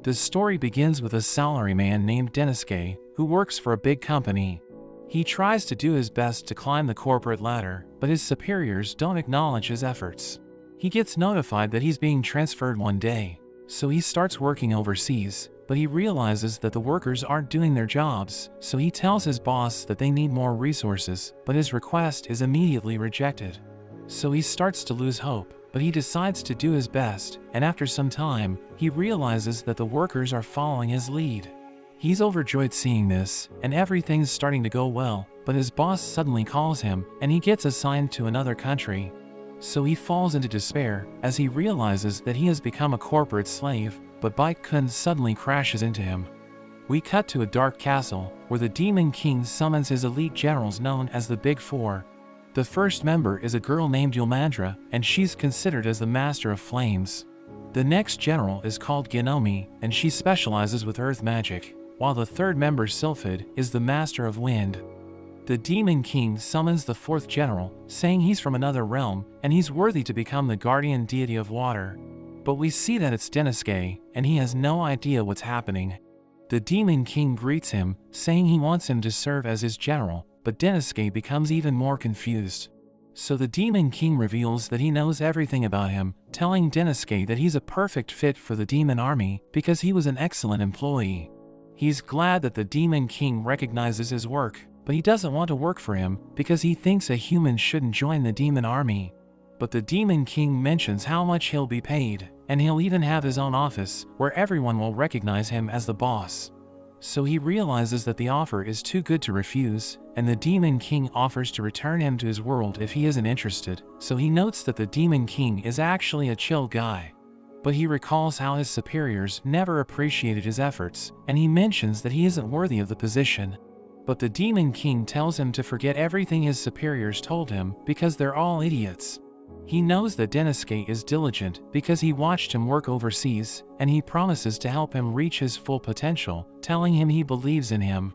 The story begins with a salaryman named Denisuke, who works for a big company. He tries to do his best to climb the corporate ladder, but his superiors don't acknowledge his efforts. He gets notified that he's being transferred one day, so he starts working overseas, but he realizes that the workers aren't doing their jobs, so he tells his boss that they need more resources, but his request is immediately rejected. So he starts to lose hope, but he decides to do his best, and after some time, he realizes that the workers are following his lead. He's overjoyed seeing this, and everything's starting to go well, but his boss suddenly calls him, and he gets assigned to another country. So he falls into despair, as he realizes that he has become a corporate slave, but Bike-kun suddenly crashes into him. We cut to a dark castle, where the Demon King summons his elite generals known as the Big Four. The first member is a girl named Yulmandra, and she's considered as the Master of Flames. The next general is called Ginomi, and she specializes with earth magic, while the third member, Sylphid, is the Master of Wind. The Demon King summons the fourth general, saying he's from another realm, and he's worthy to become the guardian deity of water. But we see that it's Denisuke, and he has no idea what's happening. The Demon King greets him, saying he wants him to serve as his general, but Denisuke becomes even more confused. So the Demon King reveals that he knows everything about him, telling Denisuke that he's a perfect fit for the demon army because he was an excellent employee. He's glad that the Demon King recognizes his work, but he doesn't want to work for him because he thinks a human shouldn't join the demon army. But the Demon King mentions how much he'll be paid, and he'll even have his own office where everyone will recognize him as the boss. So he realizes that the offer is too good to refuse, and the Demon King offers to return him to his world if he isn't interested, so he notes that the Demon King is actually a chill guy. But he recalls how his superiors never appreciated his efforts, and he mentions that he isn't worthy of the position. But the Demon King tells him to forget everything his superiors told him because they're all idiots. He knows that Denisuke is diligent because he watched him work overseas, and he promises to help him reach his full potential, telling him he believes in him.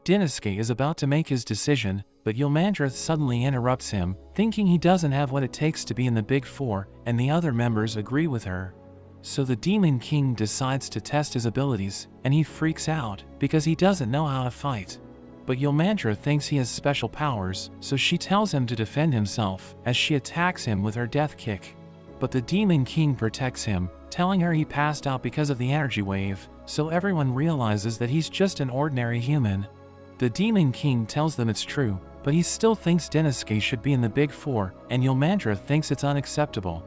Denisuke is about to make his decision, but Yulmandra suddenly interrupts him, thinking he doesn't have what it takes to be in the Big Four, and the other members agree with her. So the Demon King decides to test his abilities, and he freaks out because he doesn't know how to fight. But Yulmandra thinks he has special powers, so she tells him to defend himself as she attacks him with her death kick. But the Demon King protects him, telling her he passed out because of the energy wave, so everyone realizes that he's just an ordinary human. The Demon King tells them it's true, but he still thinks Denisuke should be in the Big Four, and Yulmandra thinks it's unacceptable.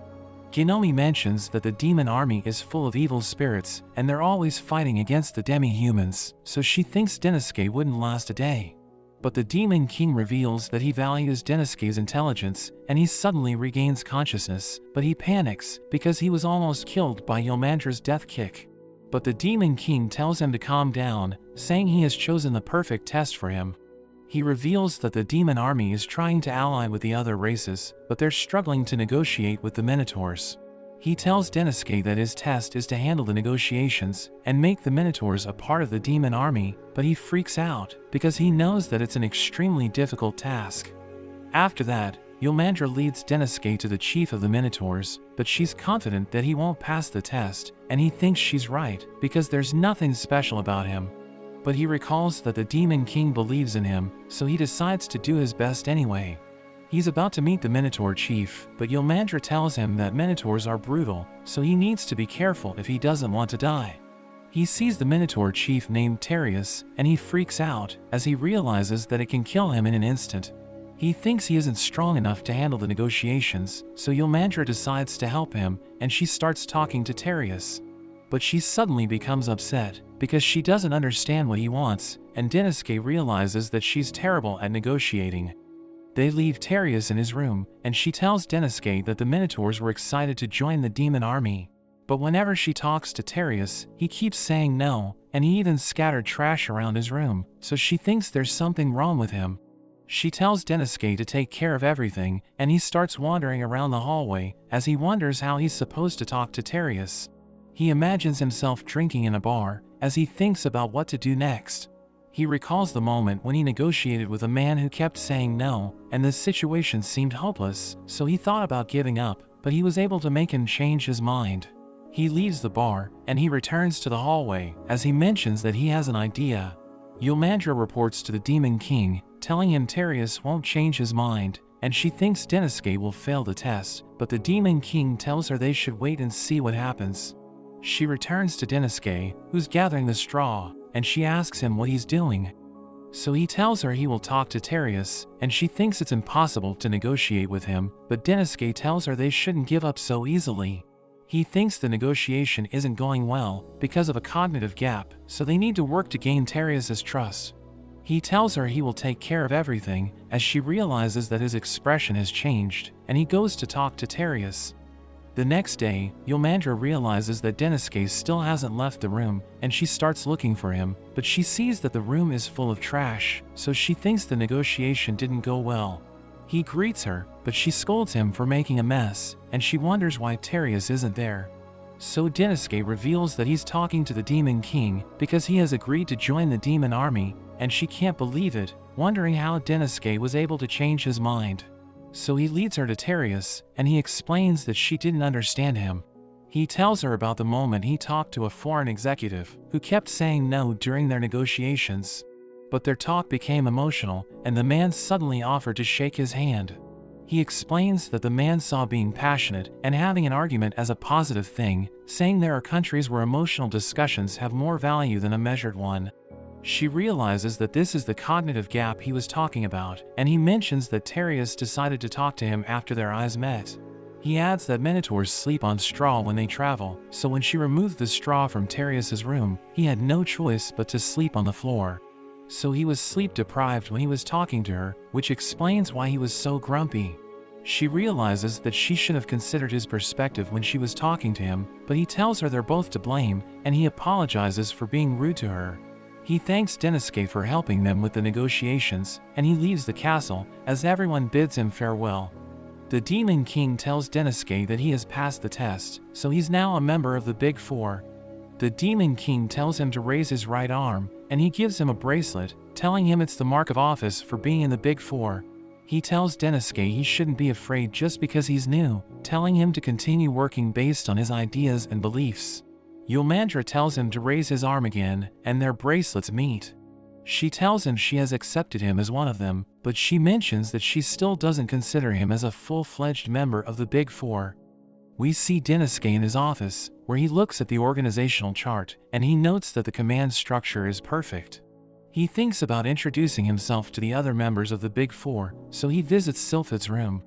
Ginomi mentions that the demon army is full of evil spirits, and they're always fighting against the demi-humans, so she thinks Denisuke wouldn't last a day. But the Demon King reveals that he values Denisuke's intelligence, and he suddenly regains consciousness, but he panics because he was almost killed by Yulmandra's death kick. But the Demon King tells him to calm down, saying he has chosen the perfect test for him. He reveals that the demon army is trying to ally with the other races, but they're struggling to negotiate with the Minotaurs. He tells Denisuke that his test is to handle the negotiations and make the Minotaurs a part of the demon army, but he freaks out because he knows that it's an extremely difficult task. After that, Yulmandra leads Denisuke to the chief of the Minotaurs, but she's confident that he won't pass the test, and he thinks she's right because there's nothing special about him. But he recalls that the Demon King believes in him, so he decides to do his best anyway. He's about to meet the Minotaur chief, but Yulmandra tells him that Minotaurs are brutal, so he needs to be careful if he doesn't want to die. He sees the Minotaur chief named Terius, and he freaks out as he realizes that it can kill him in an instant. He thinks he isn't strong enough to handle the negotiations, so Yulmandra decides to help him, and she starts talking to Terius. But she suddenly becomes upset because she doesn't understand what he wants, and Denisuke realizes that she's terrible at negotiating. They leave Terius in his room, and she tells Denisuke that the Minotaurs were excited to join the demon army. But whenever she talks to Terius, he keeps saying no, and he even scattered trash around his room, so she thinks there's something wrong with him. She tells Denisuke to take care of everything, and he starts wandering around the hallway as he wonders how he's supposed to talk to Terius. He imagines himself drinking in a bar as he thinks about what to do next. He recalls the moment when he negotiated with a man who kept saying no, and the situation seemed hopeless, so he thought about giving up, but he was able to make him change his mind. He leaves the bar, and he returns to the hallway, as he mentions that he has an idea. Yulmandra reports to the Demon King, telling him Terius won't change his mind, and she thinks Denosuke will fail the test, but the Demon King tells her they should wait and see what happens. She returns to Denosuke, who's gathering the straw, and she asks him what he's doing. So he tells her he will talk to Terius, and she thinks it's impossible to negotiate with him, but Denosuke tells her they shouldn't give up so easily. He thinks the negotiation isn't going well because of a cognitive gap, so they need to work to gain Terius's trust. He tells her he will take care of everything, as she realizes that his expression has changed, and he goes to talk to Terius. The next day, Yulmandra realizes that Denosuke still hasn't left the room, and she starts looking for him, but she sees that the room is full of trash, so she thinks the negotiation didn't go well. He greets her, but she scolds him for making a mess, and she wonders why Terius isn't there. So Denosuke reveals that he's talking to the Demon King because he has agreed to join the demon army, and she can't believe it, wondering how Denosuke was able to change his mind. So he leads her to Terius, and he explains that she didn't understand him. He tells her about the moment he talked to a foreign executive, who kept saying no during their negotiations. But their talk became emotional, and the man suddenly offered to shake his hand. He explains that the man saw being passionate and having an argument as a positive thing, saying there are countries where emotional discussions have more value than a measured one. She realizes that this is the cognitive gap he was talking about, and he mentions that Terius decided to talk to him after their eyes met. He adds that minotaurs sleep on straw when they travel, so when she removed the straw from Terius's room, he had no choice but to sleep on the floor. So he was sleep deprived when he was talking to her, which explains why he was so grumpy. She realizes that she should have considered his perspective when she was talking to him, but he tells her they're both to blame, and he apologizes for being rude to her. He thanks Denosuke for helping them with the negotiations, and he leaves the castle, as everyone bids him farewell. The Demon King tells Denosuke that he has passed the test, so he's now a member of the Big Four. The Demon King tells him to raise his right arm, and he gives him a bracelet, telling him it's the mark of office for being in the Big Four. He tells Denosuke he shouldn't be afraid just because he's new, telling him to continue working based on his ideas and beliefs. Yulmandra tells him to raise his arm again, and their bracelets meet. She tells him she has accepted him as one of them, but she mentions that she still doesn't consider him as a full-fledged member of the Big Four. We see Denosuke in his office, where he looks at the organizational chart, and he notes that the command structure is perfect. He thinks about introducing himself to the other members of the Big Four, so he visits Sylphid's room.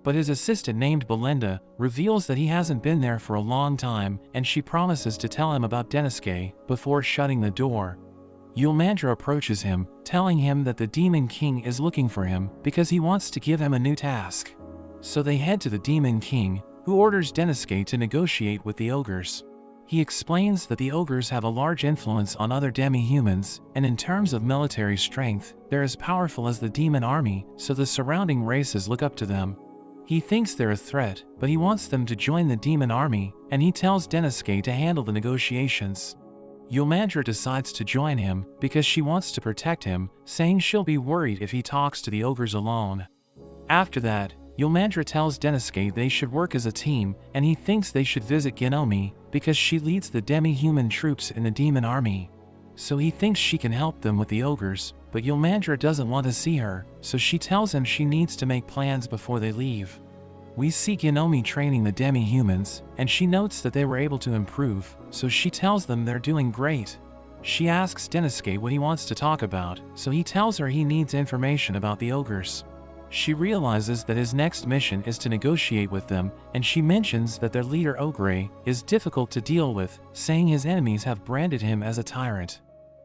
But his assistant named Belinda reveals that he hasn't been there for a long time, and she promises to tell him about Denosuke before shutting the door. Yulmandra approaches him, telling him that the Demon King is looking for him because he wants to give him a new task. So they head to the Demon King, who orders Denosuke to negotiate with the ogres. He explains that the ogres have a large influence on other demi-humans, and in terms of military strength, they're as powerful as the demon army, so the surrounding races look up to them. He thinks they're a threat, but he wants them to join the demon army, and he tells Denosuke to handle the negotiations. Yulmandra decides to join him because she wants to protect him, saying she'll be worried if he talks to the ogres alone. After that, Yulmandra tells Denosuke they should work as a team, and he thinks they should visit Genomi because she leads the demi-human troops in the demon army. So he thinks she can help them with the ogres, but Yulmandra doesn't want to see her, so she tells him she needs to make plans before they leave. We see Genomi training the demi-humans, and she notes that they were able to improve, so she tells them they're doing great. She asks Denosuke what he wants to talk about, so he tells her he needs information about the ogres. She realizes that his next mission is to negotiate with them, and she mentions that their leader Ogre is difficult to deal with, saying his enemies have branded him as a tyrant.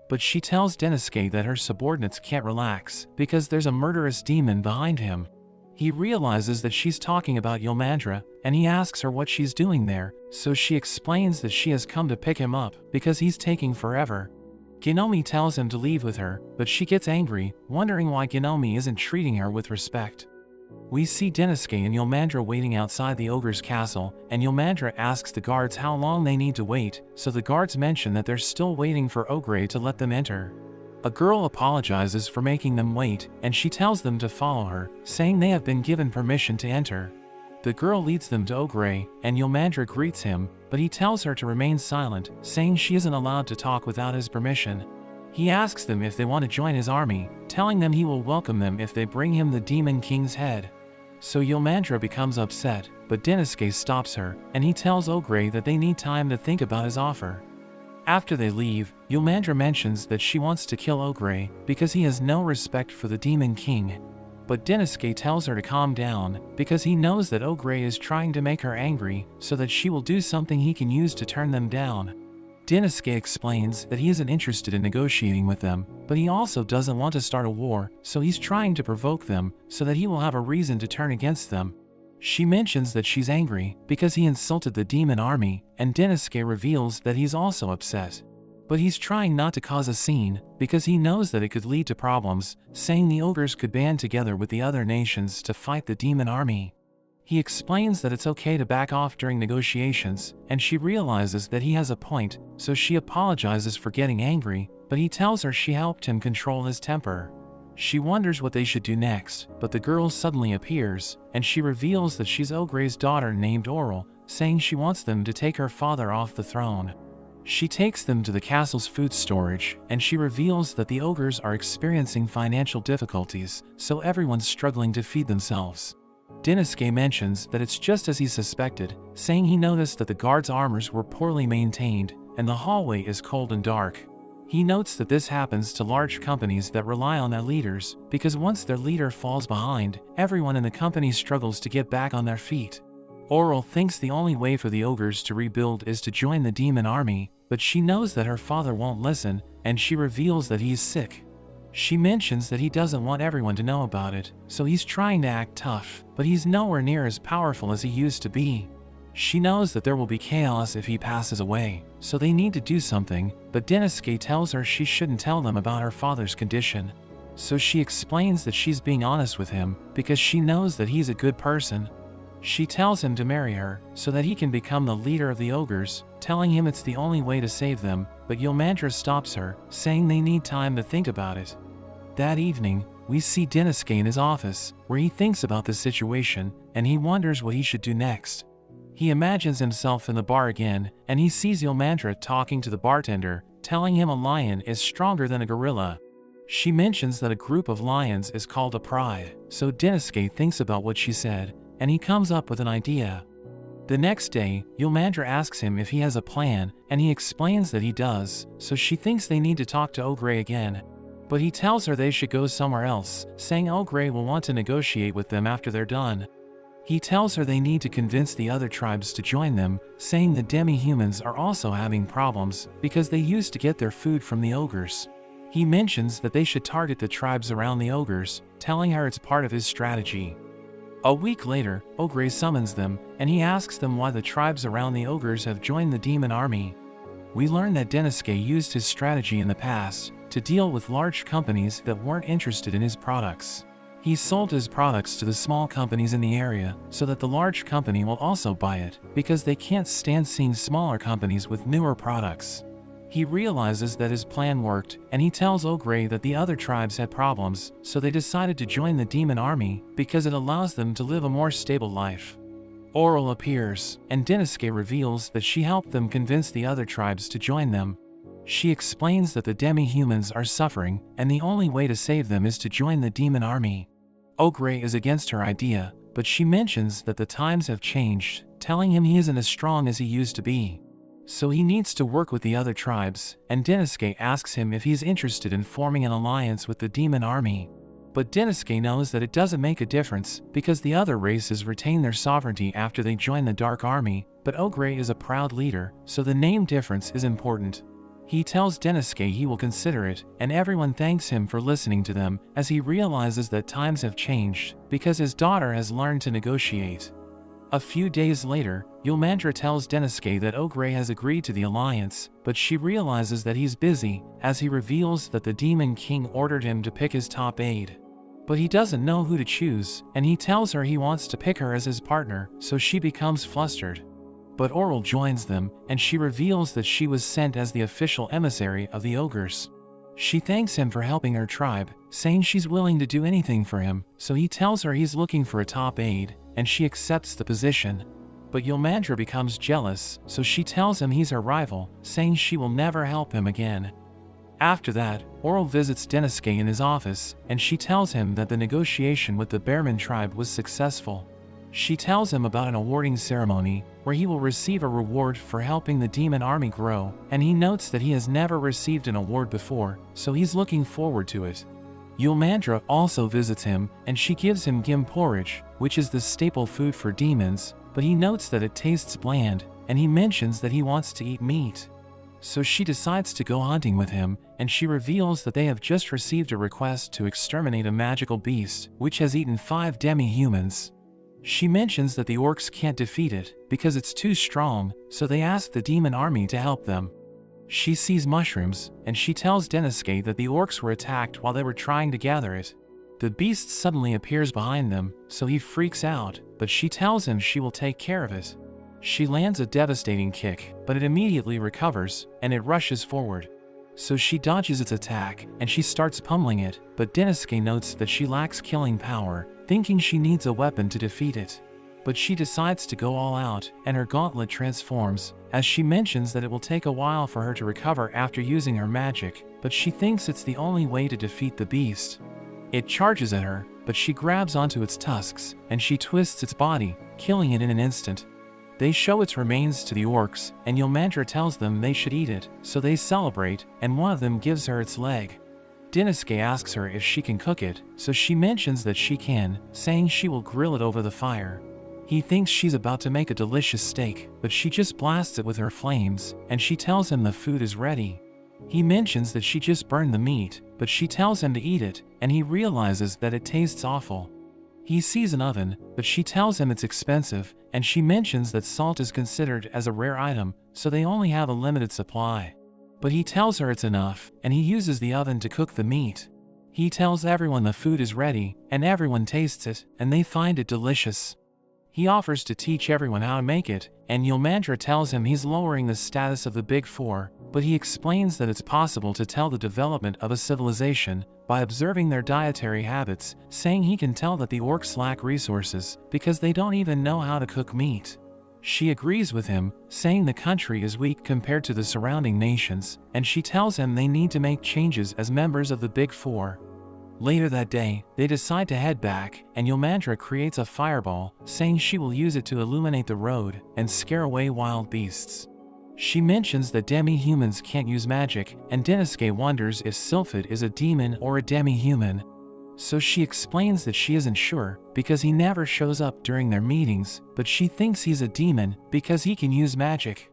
But she tells Denosuke that her subordinates can't relax because there's a murderous demon behind him. He realizes that she's talking about Yulmandra, and he asks her what she's doing there, so she explains that she has come to pick him up because he's taking forever. Genomi tells him to leave with her, but she gets angry, wondering why Genomi isn't treating her with respect. We see Denosuke and Yulmandra waiting outside the ogre's castle, and Yulmandra asks the guards how long they need to wait, so the guards mention that they're still waiting for Ogre to let them enter. A girl apologizes for making them wait, and she tells them to follow her, saying they have been given permission to enter. The girl leads them to Ogre, and Yulmandra greets him, but he tells her to remain silent, saying she isn't allowed to talk without his permission. He asks them if they want to join his army, telling them he will welcome them if they bring him the Demon King's head. So Yomandra becomes upset, but Denosuke stops her, and he tells Ogre that they need time to think about his offer. After they leave, Yomandra mentions that she wants to kill Ogre because he has no respect for the Demon King. But Denosuke tells her to calm down because he knows that Ogre is trying to make her angry so that she will do something he can use to turn them down. Denosuke explains that he isn't interested in negotiating with them, but he also doesn't want to start a war, so he's trying to provoke them so that he will have a reason to turn against them. She mentions that she's angry because he insulted the demon army, and Denosuke reveals that he's also upset. But he's trying not to cause a scene because he knows that it could lead to problems, saying the ogres could band together with the other nations to fight the demon army. He explains that it's okay to back off during negotiations, and she realizes that he has a point, so she apologizes for getting angry, but he tells her she helped him control his temper. She wonders what they should do next, but the girl suddenly appears, and she reveals that she's Ogre's daughter named Oral, saying she wants them to take her father off the throne. She takes them to the castle's food storage, and she reveals that the ogres are experiencing financial difficulties, so everyone's struggling to feed themselves. Denosuke mentions that it's just as he suspected, saying he noticed that the guards' armors were poorly maintained, and the hallway is cold and dark. He notes that this happens to large companies that rely on their leaders, because once their leader falls behind, everyone in the company struggles to get back on their feet. Oral thinks the only way for the ogres to rebuild is to join the demon army, but she knows that her father won't listen, and she reveals that he's sick. She mentions that he doesn't want everyone to know about it, so he's trying to act tough, but he's nowhere near as powerful as he used to be. She knows that there will be chaos if he passes away, so they need to do something, but Denosuke tells her she shouldn't tell them about her father's condition. So she explains that she's being honest with him, because she knows that he's a good person. She tells him to marry her, so that he can become the leader of the ogres, telling him it's the only way to save them, but Yomandra stops her, saying they need time to think about it. That evening, we see Denosuke in his office, where he thinks about the situation, and he wonders what he should do next. He imagines himself in the bar again, and he sees Yomandra talking to the bartender, telling him a lion is stronger than a gorilla. She mentions that a group of lions is called a pride, so Denosuke thinks about what she said, and he comes up with an idea. The next day, Yomandra asks him if he has a plan, and he explains that he does, so she thinks they need to talk to Ogre again. But he tells her they should go somewhere else, saying Ogre will want to negotiate with them after they're done. He tells her they need to convince the other tribes to join them, saying the demi-humans are also having problems because they used to get their food from the ogres. He mentions that they should target the tribes around the ogres, telling her it's part of his strategy. A week later, Ogre summons them, and he asks them why the tribes around the ogres have joined the demon army. We learn that Denosuke used his strategy in the past to deal with large companies that weren't interested in his products. He sold his products to the small companies in the area so that the large company will also buy it, because they can't stand seeing smaller companies with newer products. He realizes that his plan worked, and he tells Ogre that the other tribes had problems, so they decided to join the demon army because it allows them to live a more stable life. Oral appears, and Denosuke reveals that she helped them convince the other tribes to join them. She explains that the demi-humans are suffering, and the only way to save them is to join the demon army. Ogre is against her idea, but she mentions that the times have changed, telling him he isn't as strong as he used to be. So he needs to work with the other tribes, and Denosuke asks him if he's interested in forming an alliance with the demon army. But Denosuke knows that it doesn't make a difference, because the other races retain their sovereignty after they join the Dark Army, but Ogre is a proud leader, so the name difference is important. He tells Denosuke he will consider it, and everyone thanks him for listening to them, as he realizes that times have changed, because his daughter has learned to negotiate. A few days later, Yomandra tells Denosuke that Ogre has agreed to the alliance, but she realizes that he's busy, as he reveals that the Demon King ordered him to pick his top aide. But he doesn't know who to choose, and he tells her he wants to pick her as his partner, so she becomes flustered. But Oral joins them, and she reveals that she was sent as the official emissary of the ogres. She thanks him for helping her tribe, saying she's willing to do anything for him, so he tells her he's looking for a top aide, and she accepts the position. But Yolmandra becomes jealous, so she tells him he's her rival, saying she will never help him again. After that, Oral visits Denosuke in his office, and she tells him that the negotiation with the Bearman tribe was successful. She tells him about an awarding ceremony, where he will receive a reward for helping the demon army grow, and he notes that he has never received an award before, so he's looking forward to it. Yolmandra also visits him, and she gives him gim porridge, which is the staple food for demons, but he notes that it tastes bland, and he mentions that he wants to eat meat. So she decides to go hunting with him, and she reveals that they have just received a request to exterminate a magical beast, which has eaten 5 demi-humans. She mentions that the orcs can't defeat it, because it's too strong, so they ask the demon army to help them. She sees mushrooms, and she tells Denosuke that the orcs were attacked while they were trying to gather it. The beast suddenly appears behind them, so he freaks out, but she tells him she will take care of it. She lands a devastating kick, but it immediately recovers, and it rushes forward. So she dodges its attack, and she starts pummeling it, but Denosuke notes that she lacks killing power, thinking she needs a weapon to defeat it. But she decides to go all out, and her gauntlet transforms, as she mentions that it will take a while for her to recover after using her magic, but she thinks it's the only way to defeat the beast. It charges at her, but she grabs onto its tusks, and she twists its body, killing it in an instant. They show its remains to the orcs, and Yolmandra tells them they should eat it, so they celebrate, and one of them gives her its leg. Denosuke asks her if she can cook it, so she mentions that she can, saying she will grill it over the fire. He thinks she's about to make a delicious steak, but she just blasts it with her flames, and she tells him the food is ready. He mentions that she just burned the meat, but she tells him to eat it, and he realizes that it tastes awful. He sees an oven, but she tells him it's expensive, and she mentions that salt is considered as a rare item, so they only have a limited supply. But he tells her it's enough, and he uses the oven to cook the meat. He tells everyone the food is ready, and everyone tastes it, and they find it delicious. He offers to teach everyone how to make it, and Yolmandra tells him he's lowering the status of the Big Four, but he explains that it's possible to tell the development of a civilization by observing their dietary habits, saying he can tell that the orcs lack resources because they don't even know how to cook meat. She agrees with him, saying the country is weak compared to the surrounding nations, and she tells him they need to make changes as members of the Big Four. Later that day, they decide to head back, and Yolmandra creates a fireball, saying she will use it to illuminate the road and scare away wild beasts. She mentions that demi-humans can't use magic, and Denosuke wonders if Sylphid is a demon or a demi-human. So she explains that she isn't sure, because he never shows up during their meetings, but she thinks he's a demon because he can use magic.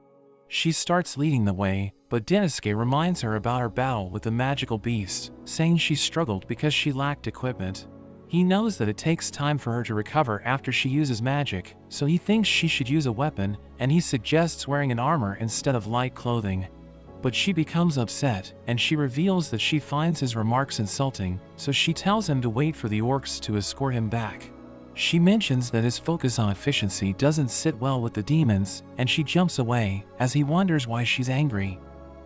She starts leading the way, but Denosuke reminds her about her battle with the magical beast, saying she struggled because she lacked equipment. He knows that it takes time for her to recover after she uses magic, so he thinks she should use a weapon, and he suggests wearing an armor instead of light clothing. But she becomes upset, and she reveals that she finds his remarks insulting, so she tells him to wait for the orcs to escort him back. She mentions that his focus on efficiency doesn't sit well with the demons, and she jumps away, as he wonders why she's angry.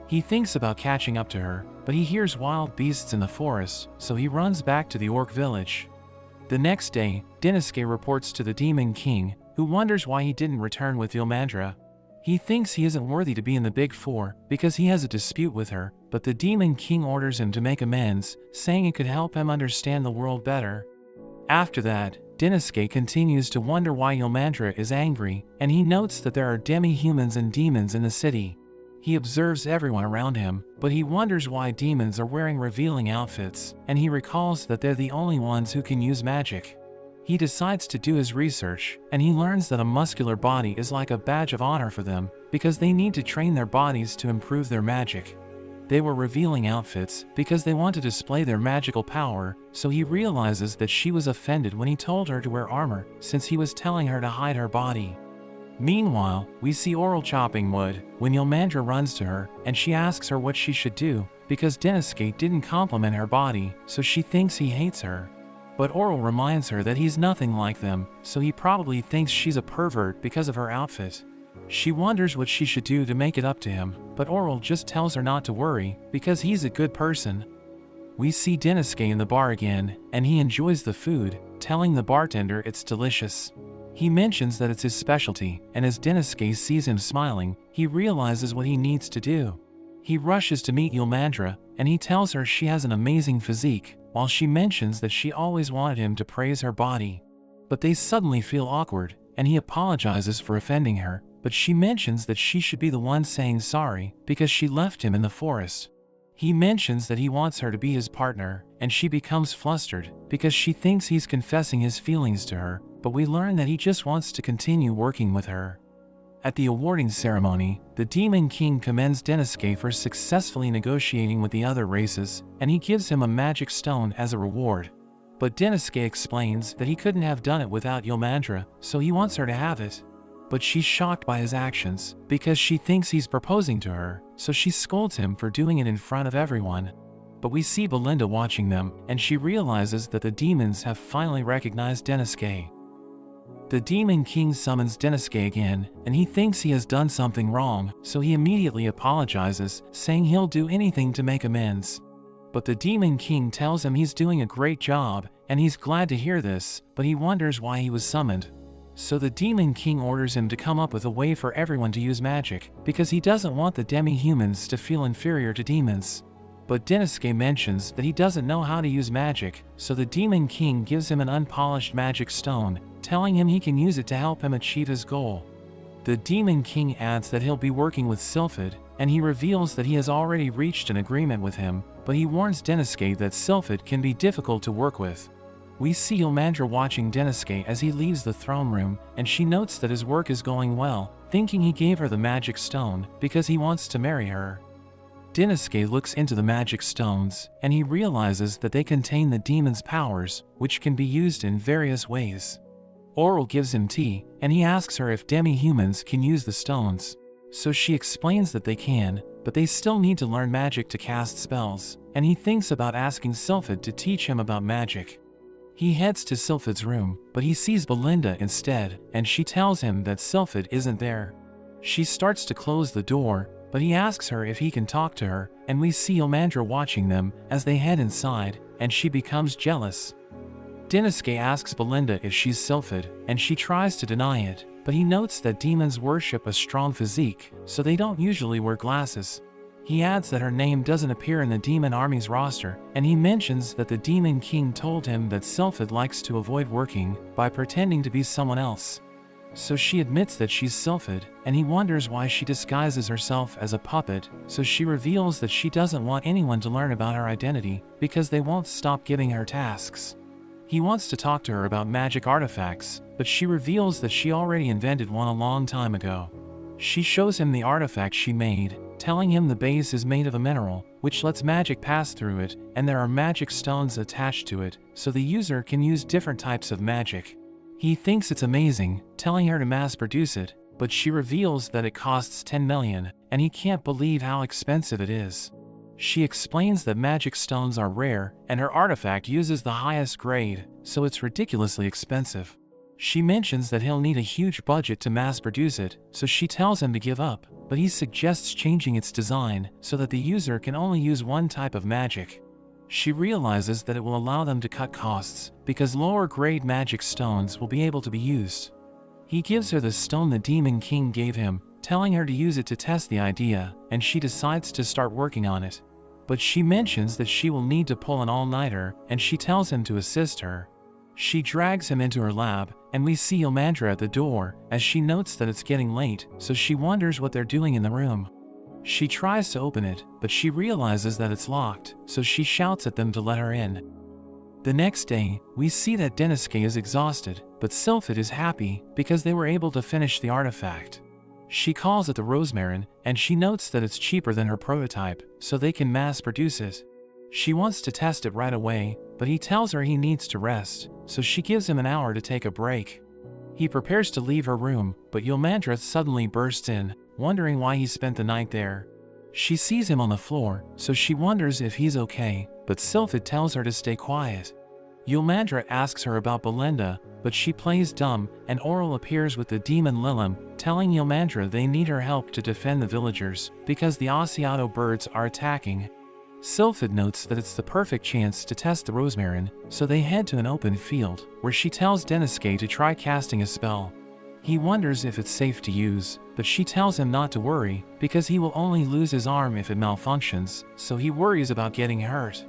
He thinks about catching up to her, but he hears wild beasts in the forest, so he runs back to the orc village. The next day, Denosuke reports to the Demon King, who wonders why he didn't return with Yolmandra. He thinks he isn't worthy to be in the Big Four because he has a dispute with her, but the Demon King orders him to make amends, saying it could help him understand the world better. After that, Denosuke continues to wonder why Yolmandra is angry, and he notes that there are demi-humans and demons in the city. He observes everyone around him, but he wonders why demons are wearing revealing outfits, and he recalls that they're the only ones who can use magic. He decides to do his research, and he learns that a muscular body is like a badge of honor for them, because they need to train their bodies to improve their magic. They were revealing outfits because they want to display their magical power, so he realizes that she was offended when he told her to wear armor, since he was telling her to hide her body. Meanwhile, we see Oral chopping wood, when Yolmandra runs to her, and she asks her what she should do, because Denosuke didn't compliment her body, so she thinks he hates her. But Oral reminds her that he's nothing like them, so he probably thinks she's a pervert because of her outfit. She wonders what she should do to make it up to him, but Oral just tells her not to worry, because he's a good person. We see Denosuke in the bar again, and he enjoys the food, telling the bartender it's delicious. He mentions that it's his specialty, and as Denosuke sees him smiling, he realizes what he needs to do. He rushes to meet Yolmandra, and he tells her she has an amazing physique, while she mentions that she always wanted him to praise her body. But they suddenly feel awkward, and he apologizes for offending her, but she mentions that she should be the one saying sorry because she left him in the forest. He mentions that he wants her to be his partner, and she becomes flustered because she thinks he's confessing his feelings to her, but we learn that he just wants to continue working with her. At the awarding ceremony, the Demon King commends Denosuke for successfully negotiating with the other races, and he gives him a magic stone as a reward. But Denosuke explains that he couldn't have done it without Yolmandra, so he wants her to have it. But she's shocked by his actions, because she thinks he's proposing to her, so she scolds him for doing it in front of everyone. But we see Belinda watching them, and she realizes that the demons have finally recognized Denosuke. The Demon King summons Denosuke again, and he thinks he has done something wrong, so he immediately apologizes, saying he'll do anything to make amends. But the Demon King tells him he's doing a great job, and he's glad to hear this, but he wonders why he was summoned. So the Demon King orders him to come up with a way for everyone to use magic, because he doesn't want the demi-humans to feel inferior to demons. But Denosuke mentions that he doesn't know how to use magic, so the Demon King gives him an unpolished magic stone, telling him he can use it to help him achieve his goal. The Demon King adds that he'll be working with Sylphid, and he reveals that he has already reached an agreement with him, but he warns Denosuke that Sylphid can be difficult to work with. We see Yolmandra watching Denosuke as he leaves the throne room, and she notes that his work is going well, thinking he gave her the magic stone because he wants to marry her. Denosuke looks into the magic stones, and he realizes that they contain the demon's powers, which can be used in various ways. Oral gives him tea, and he asks her if demi-humans can use the stones. So she explains that they can, but they still need to learn magic to cast spells, and he thinks about asking Sylphid to teach him about magic. He heads to Sylphid's room, but he sees Belinda instead, and she tells him that Sylphid isn't there. She starts to close the door, but he asks her if he can talk to her, and we see Yolmandra watching them as they head inside, and she becomes jealous. Denosuke asks Belinda if she's Sylphid, and she tries to deny it, but he notes that demons worship a strong physique, so they don't usually wear glasses. He adds that her name doesn't appear in the demon army's roster, and he mentions that the Demon King told him that Sylphid likes to avoid working by pretending to be someone else. So she admits that she's Sylphid, and he wonders why she disguises herself as a puppet, so she reveals that she doesn't want anyone to learn about her identity because they won't stop giving her tasks. He wants to talk to her about magic artifacts, but she reveals that she already invented one a long time ago. She shows him the artifact she made, telling him the base is made of a mineral, which lets magic pass through it, and there are magic stones attached to it, so the user can use different types of magic. He thinks it's amazing, telling her to mass produce it, but she reveals that it costs 10 million, and he can't believe how expensive it is. She explains that magic stones are rare, and her artifact uses the highest grade, so it's ridiculously expensive. She mentions that he'll need a huge budget to mass produce it, so she tells him to give up, but he suggests changing its design so that the user can only use one type of magic. She realizes that it will allow them to cut costs, because lower grade magic stones will be able to be used. He gives her the stone the Demon King gave him, telling her to use it to test the idea, and she decides to start working on it. But she mentions that she will need to pull an all-nighter, and she tells him to assist her. She drags him into her lab, and we see Yolmandra at the door, as she notes that it's getting late, so she wonders what they're doing in the room. She tries to open it, but she realizes that it's locked, so she shouts at them to let her in. The next day, we see that Denosuke is exhausted, but Sylphid is happy because they were able to finish the artifact. She calls it the Rosmarin, and she notes that it's cheaper than her prototype, so they can mass produce it. She wants to test it right away, but he tells her he needs to rest, so she gives him an hour to take a break. He prepares to leave her room, but Yolmandra suddenly bursts in, wondering why he spent the night there. She sees him on the floor, so she wonders if he's okay, but Sylphid tells her to stay quiet. Yolmandra asks her about Belinda, but she plays dumb, and Oral appears with the demon Lilim, telling Yolmandra they need her help to defend the villagers, because the Asiato birds are attacking. Sylphid notes that it's the perfect chance to test the Rosmarin, so they head to an open field, where she tells Deniske to try casting a spell. He wonders if it's safe to use, but she tells him not to worry, because he will only lose his arm if it malfunctions, so he worries about getting hurt.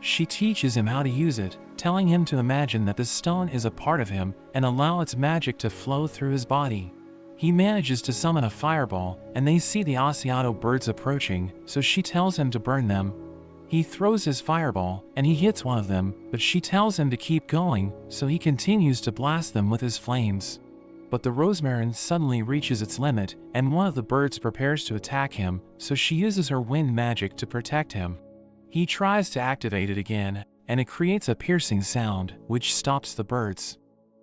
She teaches him how to use it, telling him to imagine that the stone is a part of him and allow its magic to flow through his body. He manages to summon a fireball, and they see the Asiato birds approaching, so she tells him to burn them. He throws his fireball, and he hits one of them, but she tells him to keep going, so he continues to blast them with his flames. But the Rosmarin suddenly reaches its limit, and one of the birds prepares to attack him, so she uses her wind magic to protect him. He tries to activate it again, and it creates a piercing sound, which stops the birds.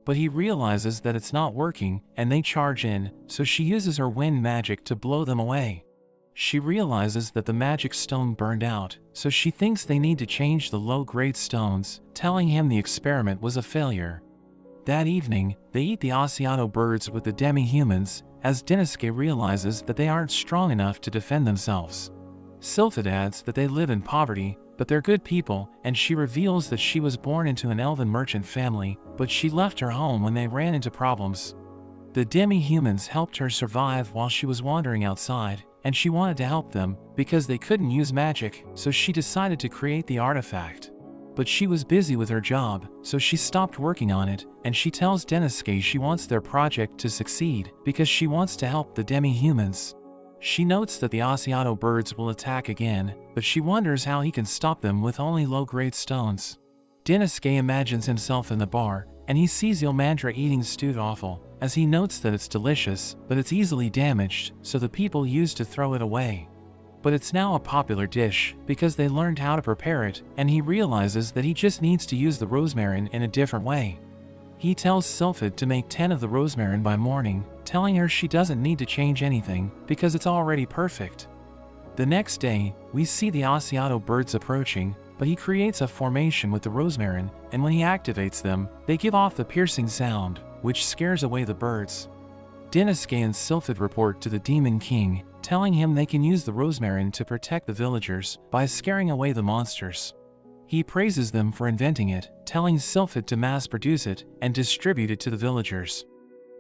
But he realizes that it's not working, and they charge in, so she uses her wind magic to blow them away. She realizes that the magic stone burned out, so she thinks they need to change the low-grade stones, telling him the experiment was a failure. That evening, they eat the Asiato birds with the demi-humans, as Deniske realizes that they aren't strong enough to defend themselves. Sylphid adds that they live in poverty, but they're good people, and she reveals that she was born into an elven merchant family, but she left her home when they ran into problems. The demi-humans helped her survive while she was wandering outside, and she wanted to help them, because they couldn't use magic, so she decided to create the artifact. But she was busy with her job, so she stopped working on it, and she tells Deniske she wants their project to succeed, because she wants to help the demi-humans. She notes that the Asiato birds will attack again, but she wonders how he can stop them with only low-grade stones. Deniske imagines himself in the bar, and he sees Ilmandra eating stewed offal, as he notes that it's delicious, but it's easily damaged, so the people used to throw it away. But it's now a popular dish, because they learned how to prepare it, and he realizes that he just needs to use the Rosmarin in a different way. He tells Sylphid to make 10 of the Rosmarin by morning, telling her she doesn't need to change anything, because it's already perfect. The next day, we see the Asiato birds approaching, but he creates a formation with the Rosmarin, and when he activates them, they give off the piercing sound, which scares away the birds. Deniske and Sylphid report to the Demon King, telling him they can use the Rosmarin to protect the villagers by scaring away the monsters. He praises them for inventing it, telling Sylphid to mass-produce it and distribute it to the villagers.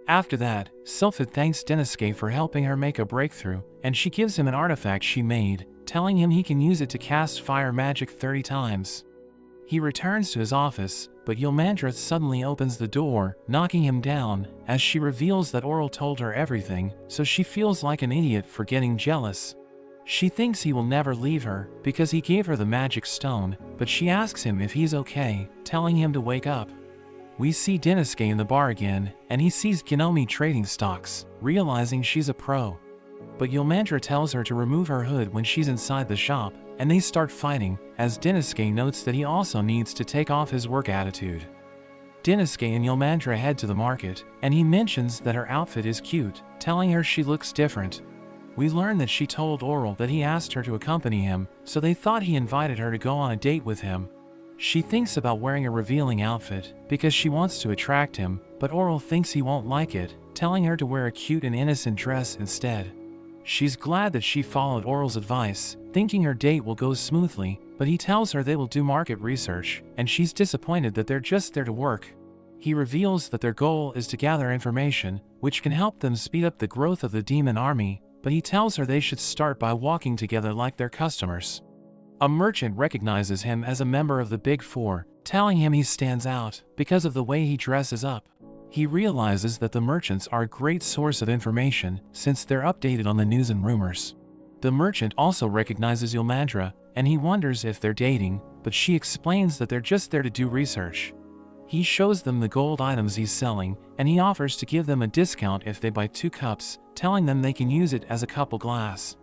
After that, Sylphid thanks Deniske for helping her make a breakthrough, and she gives him an artifact she made, telling him he can use it to cast fire magic 30 times. He returns to his office, but Ilmandra suddenly opens the door, knocking him down, as she reveals that Oral told her everything, so she feels like an idiot for getting jealous. She thinks he will never leave her, because he gave her the magic stone, but she asks him if he's okay, telling him to wake up. We see Deniske in the bar again, and he sees Kinomi trading stocks, realizing she's a pro. But Ilmandra tells her to remove her hood when she's inside the shop, and they start fighting, as Deniske notes that he also needs to take off his work attitude. Deniske and Ilmandra head to the market, and he mentions that her outfit is cute, telling her she looks different. We learn that she told Oral that he asked her to accompany him, so they thought he invited her to go on a date with him. She thinks about wearing a revealing outfit, because she wants to attract him, but Oral thinks he won't like it, telling her to wear a cute and innocent dress instead. She's glad that she followed Oral's advice, thinking her date will go smoothly, but he tells her they will do market research, and she's disappointed that they're just there to work. He reveals that their goal is to gather information, which can help them speed up the growth of the demon army, but he tells her they should start by walking together like their customers. A merchant recognizes him as a member of the Big Four, telling him he stands out because of the way he dresses up. He realizes that the merchants are a great source of information since they're updated on the news and rumors. The merchant also recognizes Ilmandra, and he wonders if they're dating, but she explains that they're just there to do research. He shows them the gold items he's selling, and he offers to give them a discount if they buy 2 cups, telling them they can use it as a cup of glass.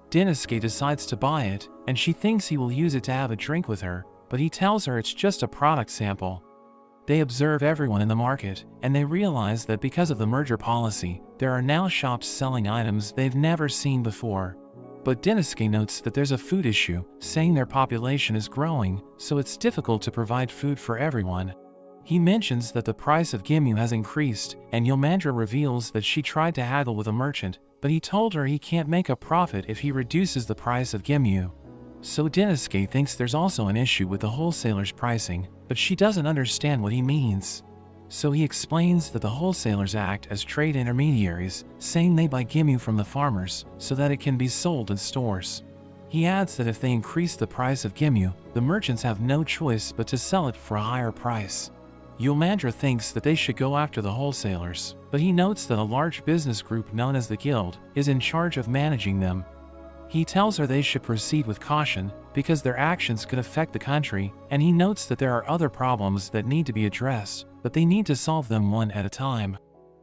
Deniske decides to buy it, and she thinks he will use it to have a drink with her, but he tells her it's just a product sample. They observe everyone in the market, and they realize that because of the merger policy, there are now shops selling items they've never seen before. But Deniske notes that there's a food issue, saying their population is growing, so it's difficult to provide food for everyone. He mentions that the price of Gimu has increased, and Ilmandra reveals that she tried to haggle with a merchant, but he told her he can't make a profit if he reduces the price of Gimu. So Dinosuke thinks there's also an issue with the wholesaler's pricing, but she doesn't understand what he means. So he explains that the wholesalers act as trade intermediaries, saying they buy Gimu from the farmers so that it can be sold in stores. He adds that if they increase the price of Gimu, the merchants have no choice but to sell it for a higher price. Yulmandra thinks that they should go after the wholesalers, but he notes that a large business group known as the Guild is in charge of managing them. He tells her they should proceed with caution because their actions could affect the country, and he notes that there are other problems that need to be addressed, but they need to solve them one at a time.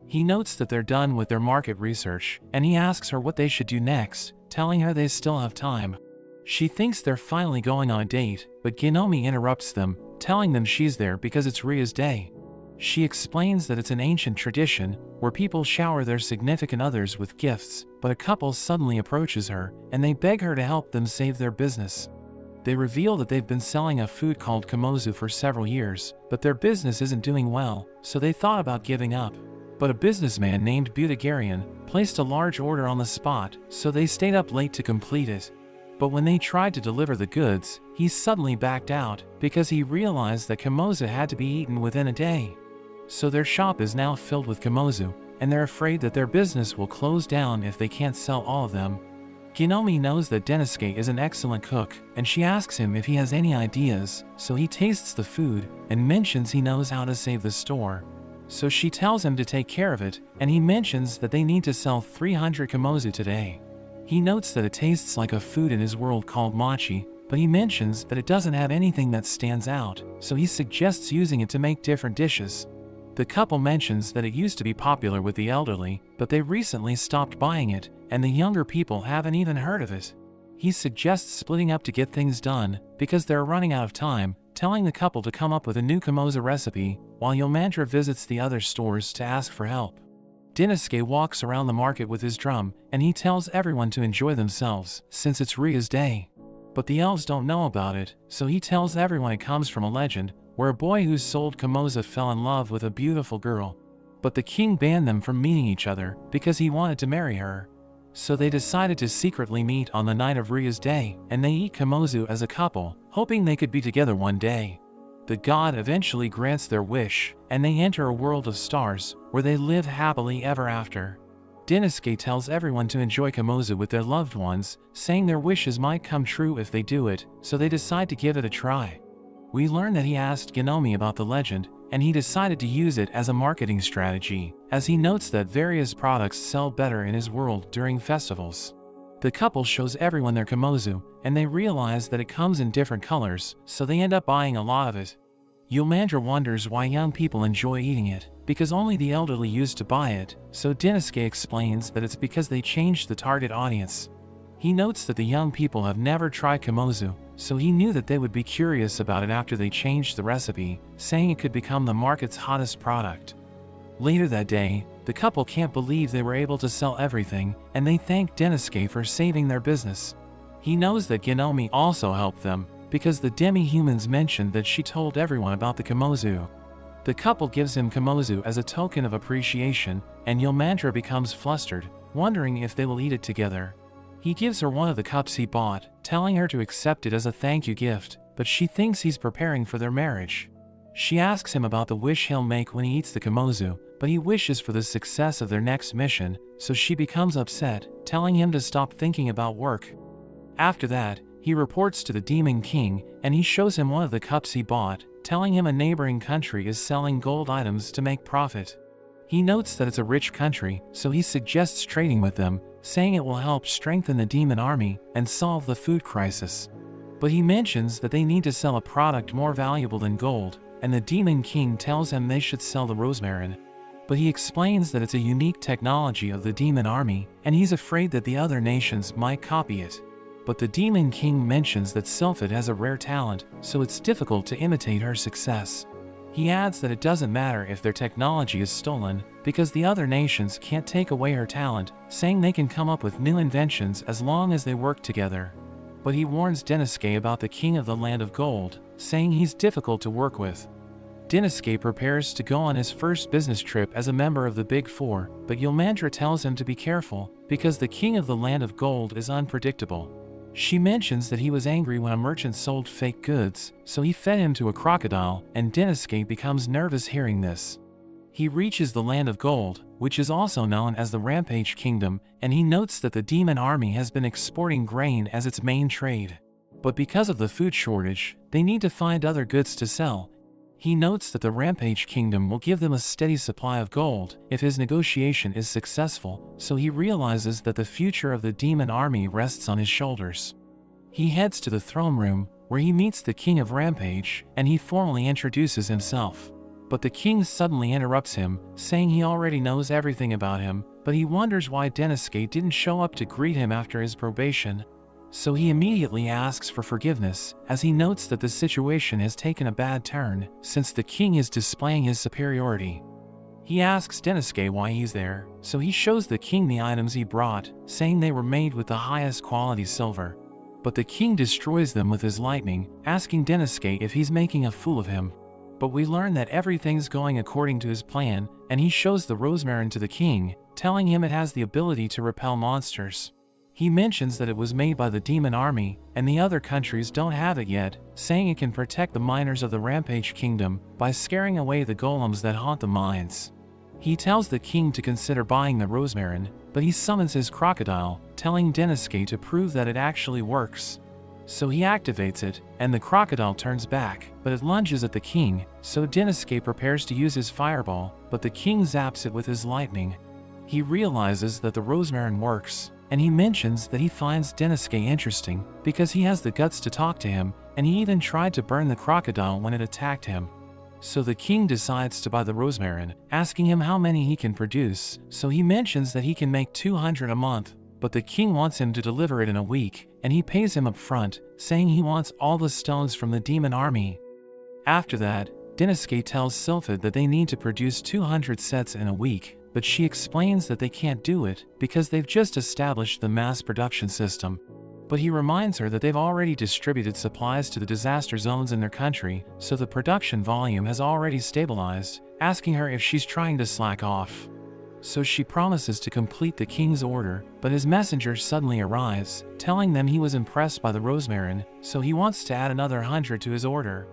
He notes that they're done with their market research, and he asks her what they should do next, telling her they still have time. She thinks they're finally going on a date, but Ginome interrupts them, telling them she's there because it's Ria's day. She explains that it's an ancient tradition where people shower their significant others with gifts, but a couple suddenly approaches her, and they beg her to help them save their business. They reveal that they've been selling a food called kamozu for several years, but their business isn't doing well, so they thought about giving up. But a businessman named Butagarian placed a large order on the spot, so they stayed up late to complete it. But when they tried to deliver the goods, he suddenly backed out because he realized that kamozu had to be eaten within a day. So their shop is now filled with kamozu, and they're afraid that their business will close down if they can't sell all of them. Ginome knows that Denosuke is an excellent cook, and she asks him if he has any ideas, so he tastes the food and mentions he knows how to save the store. So she tells him to take care of it, and he mentions that they need to sell 300 kamozu today. He notes that it tastes like a food in his world called mochi, but he mentions that it doesn't have anything that stands out, so he suggests using it to make different dishes. The couple mentions that it used to be popular with the elderly, but they recently stopped buying it, and the younger people haven't even heard of it. He suggests splitting up to get things done, because they're running out of time, telling the couple to come up with a new kamozu recipe, while Yulmandra visits the other stores to ask for help. Denosuke walks around the market with his drum, and he tells everyone to enjoy themselves, since it's Ria's day. But the elves don't know about it, so he tells everyone it comes from a legend, where a boy who sold kamozu fell in love with a beautiful girl. But the king banned them from meeting each other because he wanted to marry her. So they decided to secretly meet on the night of Ria's day, and they eat kamozu as a couple, hoping they could be together one day. The god eventually grants their wish, and they enter a world of stars, where they live happily ever after. Denosuke tells everyone to enjoy kamozu with their loved ones, saying their wishes might come true if they do it, so they decide to give it a try. We learn that he asked Ginome about the legend, and he decided to use it as a marketing strategy, as he notes that various products sell better in his world during festivals. The couple shows everyone their kamozu, and they realize that it comes in different colors, so they end up buying a lot of it. Yulmandra wonders why young people enjoy eating it, because only the elderly used to buy it, so Denosuke explains that it's because they changed the target audience. He notes that the young people have never tried kamozu, so he knew that they would be curious about it after they changed the recipe, saying it could become the market's hottest product. Later that day, the couple can't believe they were able to sell everything, and they thank Denosuke for saving their business. He knows that Ginome also helped them, because the demi-humans mentioned that she told everyone about the kamozu. The couple gives him kamozu as a token of appreciation, and Yulmandra becomes flustered, wondering if they will eat it together. He gives her one of the cups he bought, telling her to accept it as a thank you gift, but she thinks he's preparing for their marriage. She asks him about the wish he'll make when he eats the kamozu, but he wishes for the success of their next mission, so she becomes upset, telling him to stop thinking about work. After that, he reports to the Demon King, and he shows him one of the cups he bought, telling him a neighboring country is selling gold items to make profit. He notes that it's a rich country, so he suggests trading with them, saying it will help strengthen the demon army and solve the food crisis. But he mentions that they need to sell a product more valuable than gold, and the Demon King tells him they should sell the rosmarin. But he explains that it's a unique technology of the demon army, and he's afraid that the other nations might copy it. But the Demon King mentions that Sylphid has a rare talent, so it's difficult to imitate her success. He adds that it doesn't matter if their technology is stolen, because the other nations can't take away her talent, saying they can come up with new inventions as long as they work together. But he warns Denosuke about the King of the Land of Gold, saying he's difficult to work with. Denosuke prepares to go on his first business trip as a member of the Big Four, but Yulmandra tells him to be careful, because the King of the Land of Gold is unpredictable. She mentions that he was angry when a merchant sold fake goods, so he fed him to a crocodile, and Denosuke becomes nervous hearing this. He reaches the Land of Gold, which is also known as the Rampage Kingdom, and he notes that the demon army has been exporting grain as its main trade. But because of the food shortage, they need to find other goods to sell. He notes that the Rampage Kingdom will give them a steady supply of gold if his negotiation is successful, so he realizes that the future of the demon army rests on his shoulders. He heads to the throne room, where he meets the King of Rampage, and he formally introduces himself. But the king suddenly interrupts him, saying he already knows everything about him, but he wonders why Denosuke didn't show up to greet him after his probation. So he immediately asks for forgiveness, as he notes that the situation has taken a bad turn, since the king is displaying his superiority. He asks Denosuke why he's there, so he shows the king the items he brought, saying they were made with the highest quality silver. But the king destroys them with his lightning, asking Denosuke if he's making a fool of him. But we learn that everything's going according to his plan, and he shows the rosmarin to the king, telling him it has the ability to repel monsters. He mentions that it was made by the demon army, and the other countries don't have it yet, saying it can protect the miners of the Rampage Kingdom by scaring away the golems that haunt the mines. He tells the king to consider buying the rosmarin, but he summons his crocodile, telling Denosuke to prove that it actually works. So he activates it, and the crocodile turns back, but it lunges at the king, so Denosuke prepares to use his fireball, but the king zaps it with his lightning. He realizes that the rosmarin works, and he mentions that he finds Denosuke interesting because he has the guts to talk to him, and he even tried to burn the crocodile when it attacked him. So the king decides to buy the rosmarin, asking him how many he can produce, so he mentions that he can make 200 a month, but the king wants him to deliver it in a week, and he pays him up front, saying he wants all the stones from the demon army. After that, Denosuke tells Sylphid that they need to produce 200 sets in a week, but she explains that they can't do it because they've just established the mass production system. But he reminds her that they've already distributed supplies to the disaster zones in their country, so the production volume has already stabilized, asking her if she's trying to slack off. So she promises to complete the king's order, but his messenger suddenly arrives, telling them he was impressed by the rosmarin, so he wants to add another 100 to his order.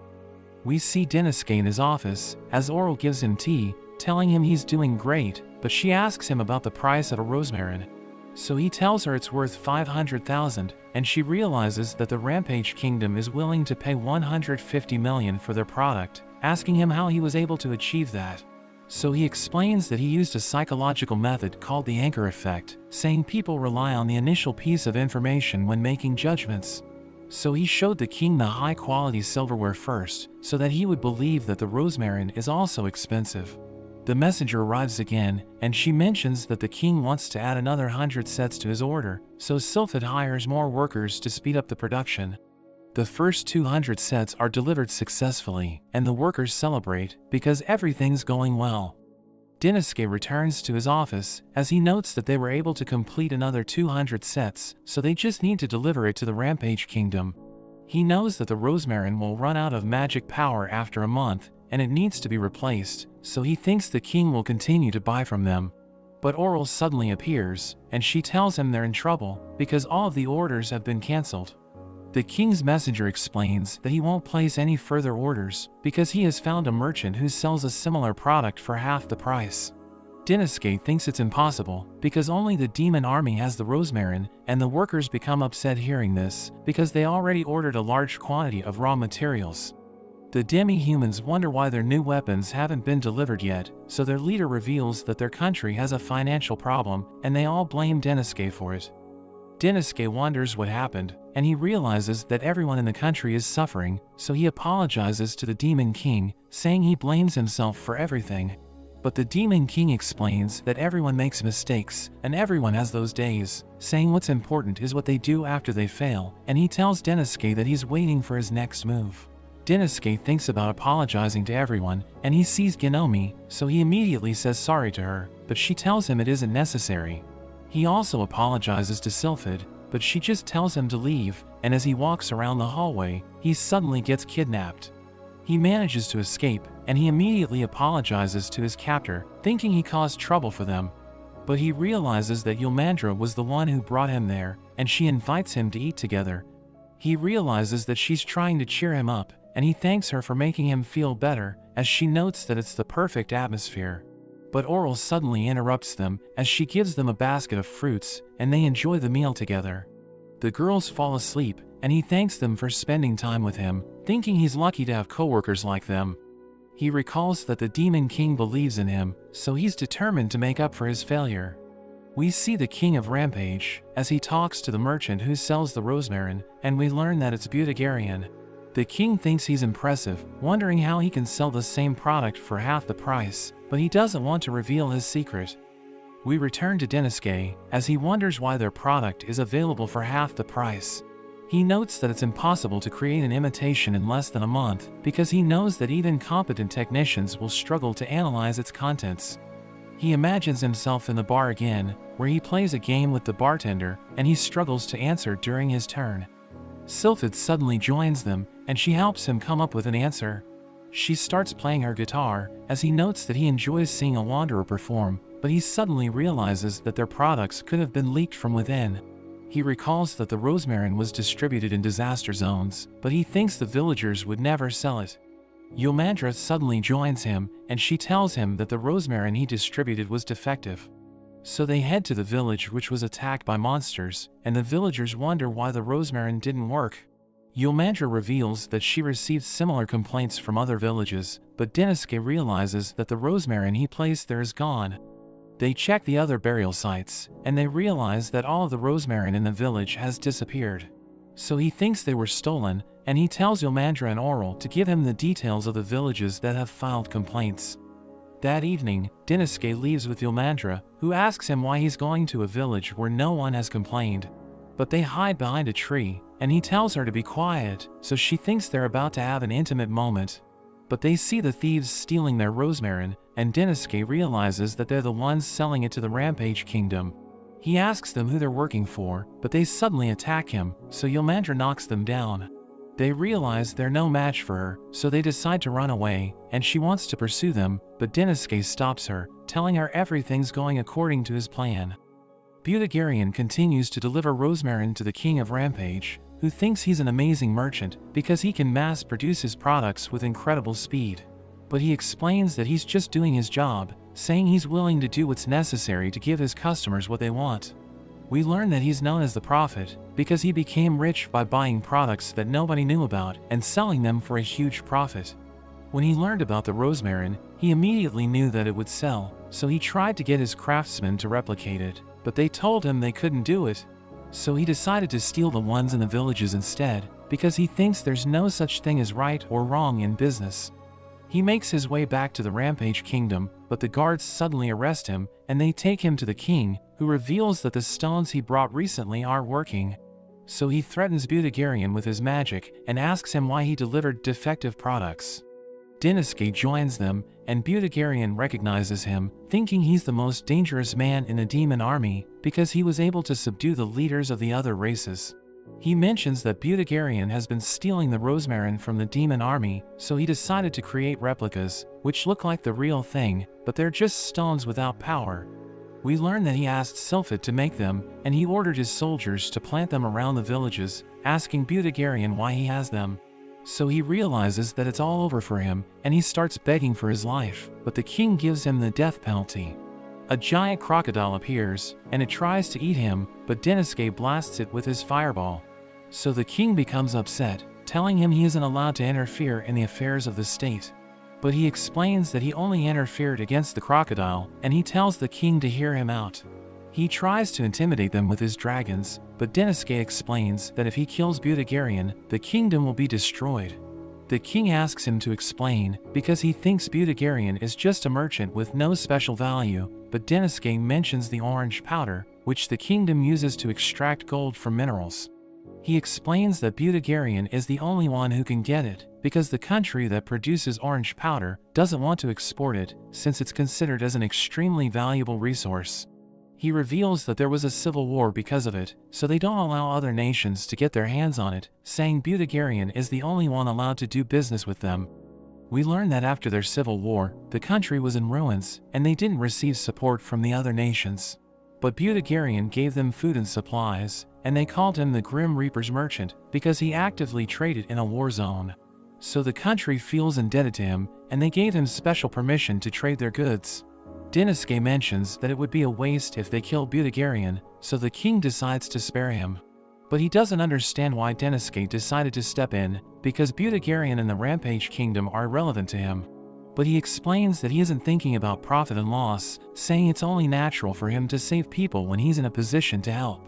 We see Denosuke in his office, as Oral gives him tea, telling him he's doing great, but she asks him about the price of a rosmarin. So he tells her it's worth 500,000, and she realizes that the Rampage Kingdom is willing to pay 150 million for their product, asking him how he was able to achieve that. So he explains that he used a psychological method called the anchor effect, saying people rely on the initial piece of information when making judgments. So he showed the king the high-quality silverware first, so that he would believe that the rosmarin is also expensive. The messenger arrives again, and she mentions that the king wants to add another 100 sets to his order, so Sylphid hires more workers to speed up the production. The first 200 sets are delivered successfully, and the workers celebrate because everything's going well. Denosuke returns to his office, as he notes that they were able to complete another 200 sets, so they just need to deliver it to the Rampage Kingdom. He knows that the rosmarin will run out of magic power after a month, and it needs to be replaced, so he thinks the king will continue to buy from them. But Oral suddenly appears, and she tells him they're in trouble, because all of the orders have been cancelled. The king's messenger explains that he won't place any further orders, because he has found a merchant who sells a similar product for half the price. Denosuke thinks it's impossible, because only the demon army has the rosmarin, and the workers become upset hearing this, because they already ordered a large quantity of raw materials. The demi-humans wonder why their new weapons haven't been delivered yet, so their leader reveals that their country has a financial problem, and they all blame Denosuke for it. Denosuke wonders what happened, and he realizes that everyone in the country is suffering, so he apologizes to the Demon King, saying he blames himself for everything. But the Demon King explains that everyone makes mistakes, and everyone has those days, saying what's important is what they do after they fail, and he tells Denosuke that he's waiting for his next move. Denosuke thinks about apologizing to everyone, and he sees Genomi, so he immediately says sorry to her, but she tells him it isn't necessary. He also apologizes to Sylphid, but she just tells him to leave, and as he walks around the hallway, he suddenly gets kidnapped. He manages to escape, and he immediately apologizes to his captor, thinking he caused trouble for them. But he realizes that Yomandra was the one who brought him there, and she invites him to eat together. He realizes that she's trying to cheer him up, and he thanks her for making him feel better, as she notes that it's the perfect atmosphere. But Oral suddenly interrupts them, as she gives them a basket of fruits, and they enjoy the meal together. The girls fall asleep, and he thanks them for spending time with him, thinking he's lucky to have coworkers like them. He recalls that the Demon King believes in him, so he's determined to make up for his failure. We see the King of Rampage, as he talks to the merchant who sells the rosmarin, and we learn that it's Butagarian. The king thinks he's impressive, wondering how he can sell the same product for half the price, but he doesn't want to reveal his secret. We return to Deniske, as he wonders why their product is available for half the price. He notes that it's impossible to create an imitation in less than a month, because he knows that even competent technicians will struggle to analyze its contents. He imagines himself in the bar again, where he plays a game with the bartender, and he struggles to answer during his turn. Sylphid suddenly joins them, and she helps him come up with an answer. She starts playing her guitar, as he notes that he enjoys seeing a wanderer perform, but he suddenly realizes that their products could have been leaked from within. He recalls that the rosmarin was distributed in disaster zones, but he thinks the villagers would never sell it. Yomandra suddenly joins him, and she tells him that the rosmarin he distributed was defective. So they head to the village, which was attacked by monsters, and the villagers wonder why the rosmarin didn't work. Yomandra reveals that she received similar complaints from other villages, but Deniske realizes that the rosmarin he placed there is gone. They check the other burial sites, and they realize that all of the rosmarin in the village has disappeared. So he thinks they were stolen, and he tells Yomandra and Oral to give him the details of the villages that have filed complaints. That evening, Deniske leaves with Yomandra, who asks him why he's going to a village where no one has complained. But they hide behind a tree, and he tells her to be quiet, so she thinks they're about to have an intimate moment. But they see the thieves stealing their rosmarin, and Deniske realizes that they're the ones selling it to the Rampage Kingdom. He asks them who they're working for, but they suddenly attack him, so Yomandra knocks them down. They realize they're no match for her, so they decide to run away, and she wants to pursue them, but Deniske stops her, telling her everything's going according to his plan. Butagarian continues to deliver rosmarin to the King of Rampage, who thinks he's an amazing merchant because he can mass-produce his products with incredible speed. But he explains that he's just doing his job, saying he's willing to do what's necessary to give his customers what they want. We learn that he's known as the Prophet because he became rich by buying products that nobody knew about and selling them for a huge profit. When he learned about the rosmarin, he immediately knew that it would sell, so he tried to get his craftsmen to replicate it, but they told him they couldn't do it. So he decided to steal the ones in the villages instead, because he thinks there's no such thing as right or wrong in business. He makes his way back to the Rampage Kingdom, but the guards suddenly arrest him, and they take him to the king, who reveals that the stones he brought recently aren't working. So he threatens Butagarian with his magic, and asks him why he delivered defective products. Deniske joins them, and Butagarian recognizes him, thinking he's the most dangerous man in the demon army, because he was able to subdue the leaders of the other races. He mentions that Butagarian has been stealing the rosmarin from the demon army, so he decided to create replicas, which look like the real thing, but they're just stones without power. We learn that he asked Sylphid to make them, and he ordered his soldiers to plant them around the villages, asking Butagarian why he has them. So he realizes that it's all over for him, and he starts begging for his life, but the king gives him the death penalty. A giant crocodile appears, and it tries to eat him, but Deniske blasts it with his fireball. So the king becomes upset, telling him he isn't allowed to interfere in the affairs of the state. But he explains that he only interfered against the crocodile, and he tells the king to hear him out. He tries to intimidate them with his dragons, but Deniske explains that if he kills Butagarian, the kingdom will be destroyed. The king asks him to explain, because he thinks Butagarian is just a merchant with no special value, but Deniske mentions the orange powder, which the kingdom uses to extract gold from minerals. He explains that Butagarian is the only one who can get it, because the country that produces orange powder doesn't want to export it, since it's considered as an extremely valuable resource. He reveals that there was a civil war because of it, so they don't allow other nations to get their hands on it, saying Butagarian is the only one allowed to do business with them. We learn that after their civil war, the country was in ruins, and they didn't receive support from the other nations. But Butagarian gave them food and supplies, and they called him the Grim Reaper's merchant because he actively traded in a war zone. So the country feels indebted to him, and they gave him special permission to trade their goods. Dinosuke mentions that it would be a waste if they killed Butagarian, so the king decides to spare him. But he doesn't understand why Dinosuke decided to step in, because Butagarian and the Rampage Kingdom are irrelevant to him. But he explains that he isn't thinking about profit and loss, saying it's only natural for him to save people when he's in a position to help.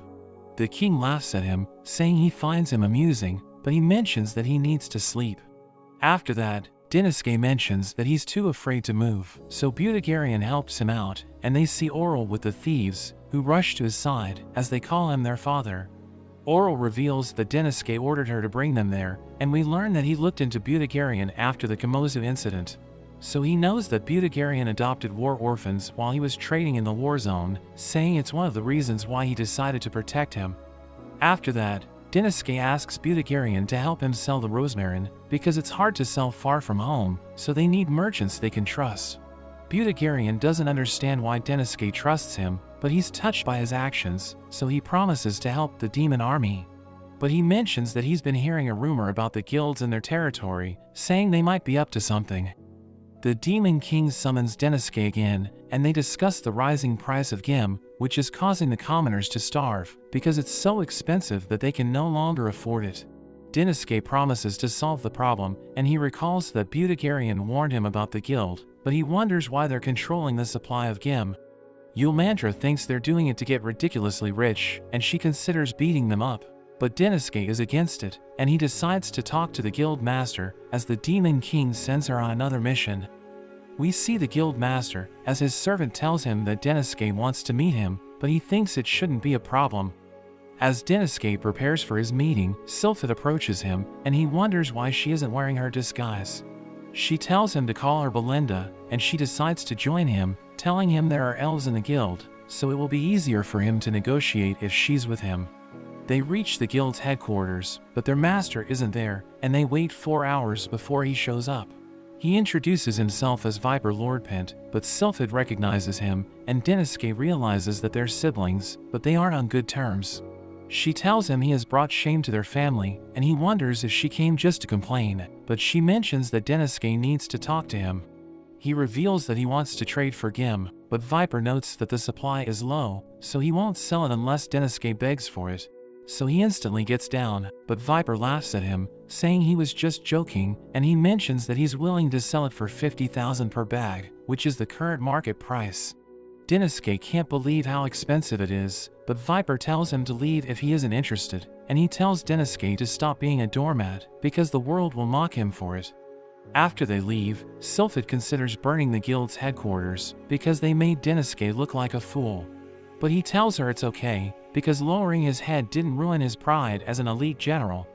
The king laughs at him, saying he finds him amusing, but he mentions that he needs to sleep. After that, Dinosuke mentions that he's too afraid to move, so Butagarian helps him out, and they see Oral with the thieves, who rush to his side, as they call him their father. Oral reveals that Dinosuke ordered her to bring them there, and we learn that he looked into Butagarian after the Kamozu incident. So he knows that Butagarian adopted war orphans while he was trading in the war zone, saying it's one of the reasons why he decided to protect him. After that, Dinosuke asks Butagarian to help him sell the Rosmarin, because it's hard to sell far from home, so they need merchants they can trust. Butagarian doesn't understand why Dinosuke trusts him, but he's touched by his actions, so he promises to help the demon army. But he mentions that he's been hearing a rumor about the guilds in their territory, saying they might be up to something. The Demon King summons Dinosuke again, and they discuss the rising price of gem, which is causing the commoners to starve, because it's so expensive that they can no longer afford it. Dinosuke promises to solve the problem, and he recalls that Butagarian warned him about the guild, but he wonders why they're controlling the supply of gem. Yulmantra thinks they're doing it to get ridiculously rich, and she considers beating them up. But Dinosuke is against it, and he decides to talk to the guild master, as the Demon King sends her on another mission. We see the guild master, as his servant tells him that Dinosuke wants to meet him, but he thinks it shouldn't be a problem. As Dinosuke prepares for his meeting, Sylphid approaches him, and he wonders why she isn't wearing her disguise. She tells him to call her Belinda, and she decides to join him, telling him there are elves in the guild, so it will be easier for him to negotiate if she's with him. They reach the guild's headquarters, but their master isn't there, and they wait 4 hours before he shows up. He introduces himself as Viper Lordpent, but Sylphid recognizes him, and Dinosuke realizes that they're siblings, but they aren't on good terms. She tells him he has brought shame to their family, and he wonders if she came just to complain, but she mentions that Dinosuke needs to talk to him. He reveals that he wants to trade for gem, but Viper notes that the supply is low, so he won't sell it unless Dinosuke begs for it. So he instantly gets down, but Viper laughs at him, saying he was just joking, and he mentions that he's willing to sell it for 50,000 per bag, which is the current market price. Dinosuke can't believe how expensive it is, but Viper tells him to leave if he isn't interested, and he tells Dinosuke to stop being a doormat, because the world will mock him for it. After they leave, Sylphid considers burning the guild's headquarters, because they made Dinosuke look like a fool. But he tells her it's okay, because lowering his head didn't ruin his pride as an elite general.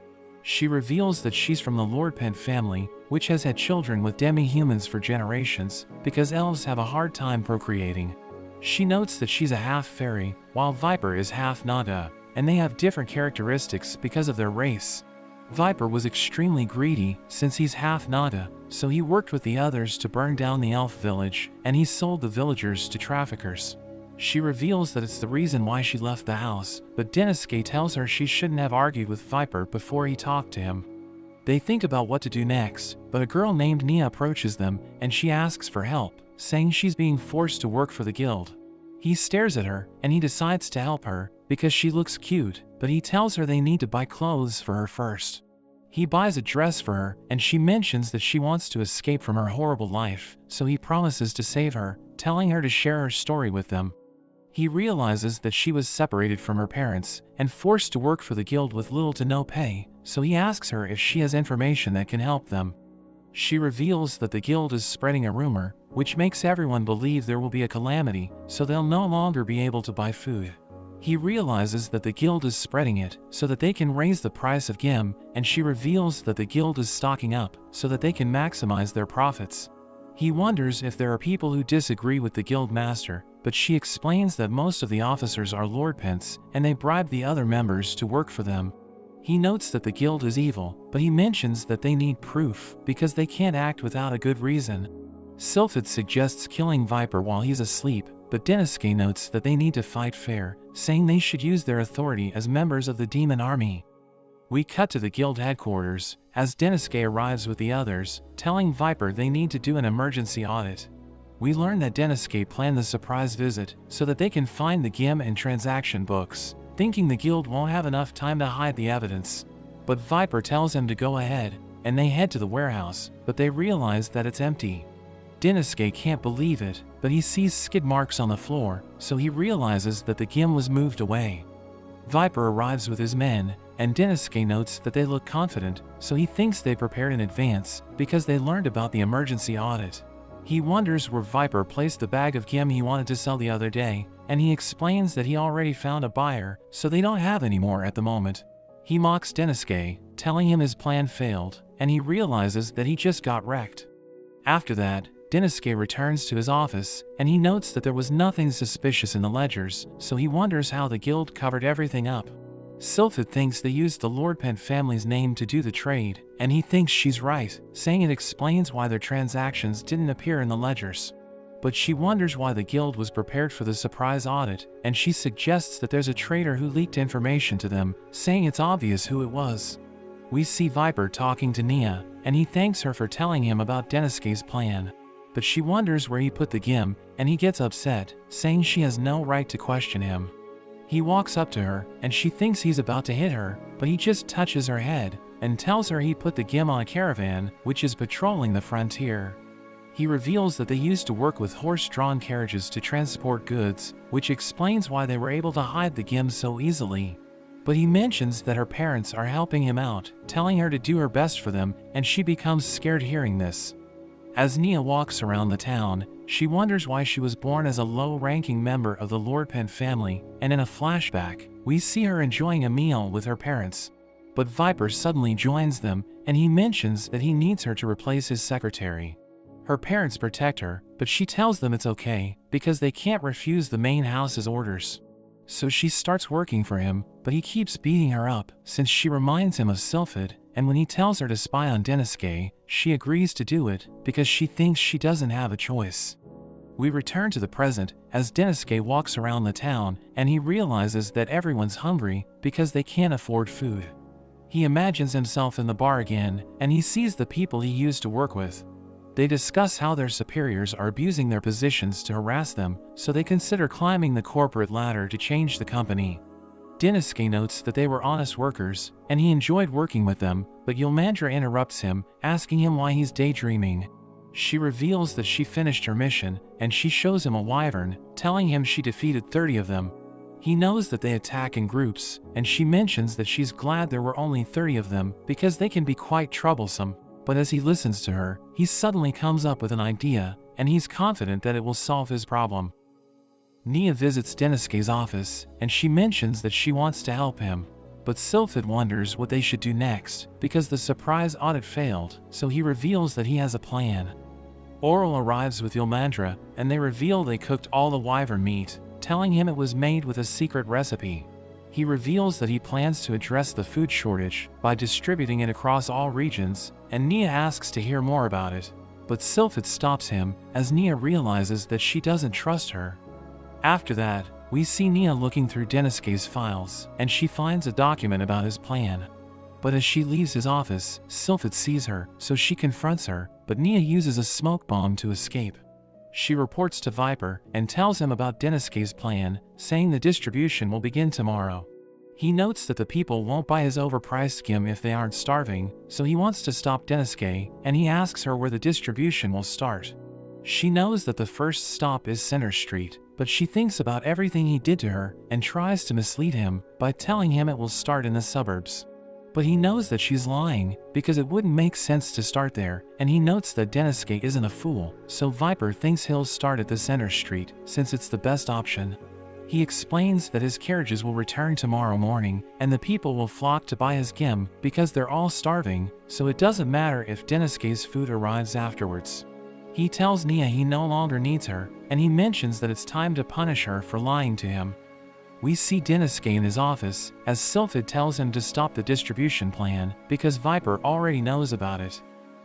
She reveals that she's from the Lordpent family, which has had children with demi-humans for generations, because elves have a hard time procreating. She notes that she's a half-fairy, while Viper is half-Naga, and they have different characteristics because of their race. Viper was extremely greedy, since he's half-Naga, so he worked with the others to burn down the elf village, and he sold the villagers to traffickers. She reveals that it's the reason why she left the house, but Dinosuke tells her she shouldn't have argued with Viper before he talked to him. They think about what to do next, but a girl named Nia approaches them, and she asks for help, saying she's being forced to work for the guild. He stares at her, and he decides to help her, because she looks cute, but he tells her they need to buy clothes for her first. He buys a dress for her, and she mentions that she wants to escape from her horrible life, so he promises to save her, telling her to share her story with them. He realizes that she was separated from her parents, and forced to work for the guild with little to no pay, so he asks her if she has information that can help them. She reveals that the guild is spreading a rumor, which makes everyone believe there will be a calamity, so they'll no longer be able to buy food. He realizes that the guild is spreading it, so that they can raise the price of gem, and she reveals that the guild is stocking up, so that they can maximize their profits. He wonders if there are people who disagree with the guild master, but she explains that most of the officers are Lordpents, and they bribe the other members to work for them. He notes that the guild is evil, but he mentions that they need proof because they can't act without a good reason. Sylphid suggests killing Viper while he's asleep, but Deniske notes that they need to fight fair, saying they should use their authority as members of the demon army. We cut to the guild headquarters, as Deniske arrives with the others, telling Viper they need to do an emergency audit. We learn that Deniske planned the surprise visit so that they can find the GIM and transaction books, thinking the guild won't have enough time to hide the evidence. But Viper tells him to go ahead, and they head to the warehouse, but they realize that it's empty. Deniske can't believe it, but he sees skid marks on the floor, so he realizes that the GIM was moved away. Viper arrives with his men, and Deniske notes that they look confident, so he thinks they prepared in advance because they learned about the emergency audit. He wonders where Viper placed the bag of GIM he wanted to sell the other day, and he explains that he already found a buyer, so they don't have any more at the moment. He mocks Deniske, telling him his plan failed, and he realizes that he just got wrecked. After that, Deniske returns to his office, and he notes that there was nothing suspicious in the ledgers, so he wonders how the guild covered everything up. Sylphid thinks they used the Lordpent family's name to do the trade, and he thinks she's right, saying it explains why their transactions didn't appear in the ledgers. But she wonders why the guild was prepared for the surprise audit, and she suggests that there's a traitor who leaked information to them, saying it's obvious who it was. We see Viper talking to Nia, and he thanks her for telling him about Deniske's plan. But she wonders where he put the GIM, and he gets upset, saying she has no right to question him. He walks up to her, and she thinks he's about to hit her, but he just touches her head, and tells her he put the GIM on a caravan, which is patrolling the frontier. He reveals that they used to work with horse-drawn carriages to transport goods, which explains why they were able to hide the GIM so easily. But he mentions that her parents are helping him out, telling her to do her best for them, and she becomes scared hearing this. As Nia walks around the town, she wonders why she was born as a low-ranking member of the Lordpent family, and in a flashback, we see her enjoying a meal with her parents. But Viper suddenly joins them, and he mentions that he needs her to replace his secretary. Her parents protect her, but she tells them it's okay, because they can't refuse the main house's orders. So she starts working for him, but he keeps beating her up, since she reminds him of Sylphid, and when he tells her to spy on Deniske, she agrees to do it, because she thinks she doesn't have a choice. We return to the present, as Deniske walks around the town, and he realizes that everyone's hungry, because they can't afford food. He imagines himself in the bar again, and he sees the people he used to work with. They discuss how their superiors are abusing their positions to harass them, so they consider climbing the corporate ladder to change the company. Deniske notes that they were honest workers, and he enjoyed working with them, but Yolmandra interrupts him, asking him why he's daydreaming. She reveals that she finished her mission, and she shows him a wyvern, telling him she defeated 30 of them. He knows that they attack in groups, and she mentions that she's glad there were only 30 of them, because they can be quite troublesome. But as he listens to her, he suddenly comes up with an idea, and he's confident that it will solve his problem. Nia visits Deniske's office, and she mentions that she wants to help him. But Sylphid wonders what they should do next, because the surprise audit failed, so he reveals that he has a plan. Oral arrives with Yolmandra, and they reveal they cooked all the wyvern meat, telling him it was made with a secret recipe. He reveals that he plans to address the food shortage by distributing it across all regions, and Nia asks to hear more about it. But Sylphid stops him, as Nia realizes that she doesn't trust her. After that, we see Nia looking through Deniske's files, and she finds a document about his plan. But as she leaves his office, Sylphid sees her, so she confronts her, but Nia uses a smoke bomb to escape. She reports to Viper, and tells him about Deniske's plan, saying the distribution will begin tomorrow. He notes that the people won't buy his overpriced GIM if they aren't starving, so he wants to stop Deniske, and he asks her where the distribution will start. She knows that the first stop is Center Street, but she thinks about everything he did to her, and tries to mislead him by telling him it will start in the suburbs. But he knows that she's lying, because it wouldn't make sense to start there, and he notes that Deniske isn't a fool, so Viper thinks he'll start at the Center Street, since it's the best option. He explains that his carriages will return tomorrow morning, and the people will flock to buy his GIM, because they're all starving, so it doesn't matter if Deniske's food arrives afterwards. He tells Nia he no longer needs her, and he mentions that it's time to punish her for lying to him. We see Denosuke in his office, as Sylphid tells him to stop the distribution plan, because Viper already knows about it.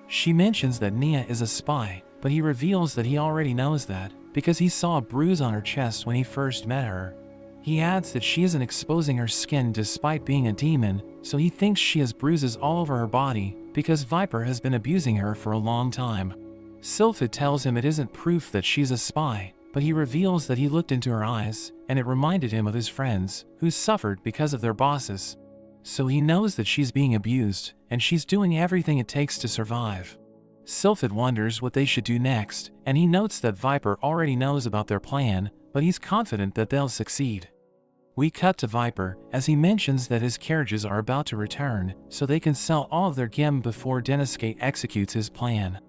She mentions that Nia is a spy, but he reveals that he already knows that, because he saw a bruise on her chest when he first met her. He adds that she isn't exposing her skin despite being a demon, so he thinks she has bruises all over her body, because Viper has been abusing her for a long time. Sylphid tells him it isn't proof that she's a spy, but he reveals that he looked into her eyes, and it reminded him of his friends, who suffered because of their bosses. So he knows that she's being abused, and she's doing everything it takes to survive. Sylphid wonders what they should do next, and he notes that Viper already knows about their plan, but he's confident that they'll succeed. We cut to Viper, as he mentions that his carriages are about to return, so they can sell all of their gem before Denosuke executes his plan.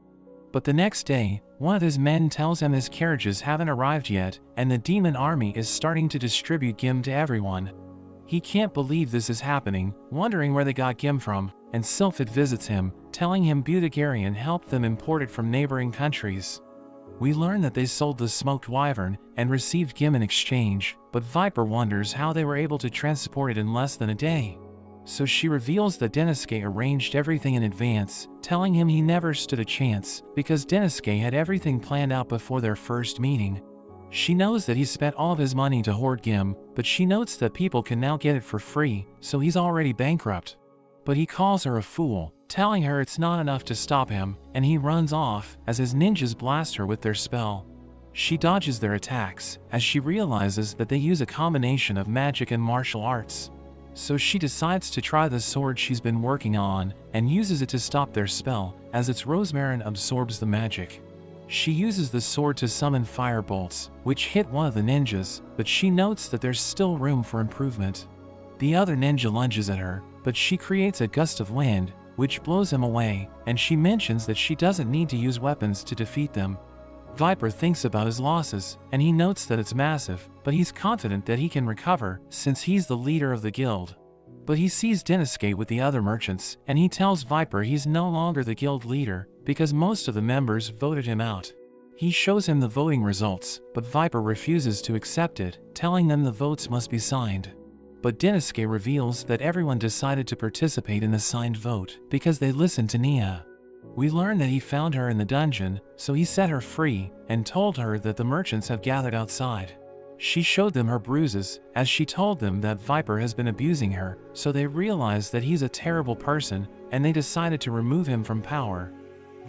But the next day, one of his men tells him his carriages haven't arrived yet, and the demon army is starting to distribute gem to everyone. He can't believe this is happening, wondering where they got gem from, and Sylphid visits him, telling him Butagarian helped them import it from neighboring countries. We learn that they sold the smoked wyvern and received gem in exchange, but Viper wonders how they were able to transport it in less than a day. So she reveals that Denosuke arranged everything in advance, telling him he never stood a chance, because Denosuke had everything planned out before their first meeting. She knows that he spent all of his money to hoard gem, but she notes that people can now get it for free, so he's already bankrupt. But he calls her a fool, telling her it's not enough to stop him, and he runs off, as his ninjas blast her with their spell. She dodges their attacks, as she realizes that they use a combination of magic and martial arts. So she decides to try the sword she's been working on, and uses it to stop their spell, as its rosmarin absorbs the magic. She uses the sword to summon fire bolts, which hit one of the ninjas, but she notes that there's still room for improvement. The other ninja lunges at her, but she creates a gust of wind, which blows him away, and she mentions that she doesn't need to use weapons to defeat them. Viper thinks about his losses, and he notes that it's massive, but he's confident that he can recover, since he's the leader of the guild. But he sees Denosuke with the other merchants, and he tells Viper he's no longer the guild leader, because most of the members voted him out. He shows him the voting results, but Viper refuses to accept it, telling them the votes must be signed. But Denosuke reveals that everyone decided to participate in the signed vote, because they listened to Nia. We learn that he found her in the dungeon, so he set her free, and told her that the merchants have gathered outside. She showed them her bruises, as she told them that Viper has been abusing her, so they realize that he's a terrible person, and they decided to remove him from power.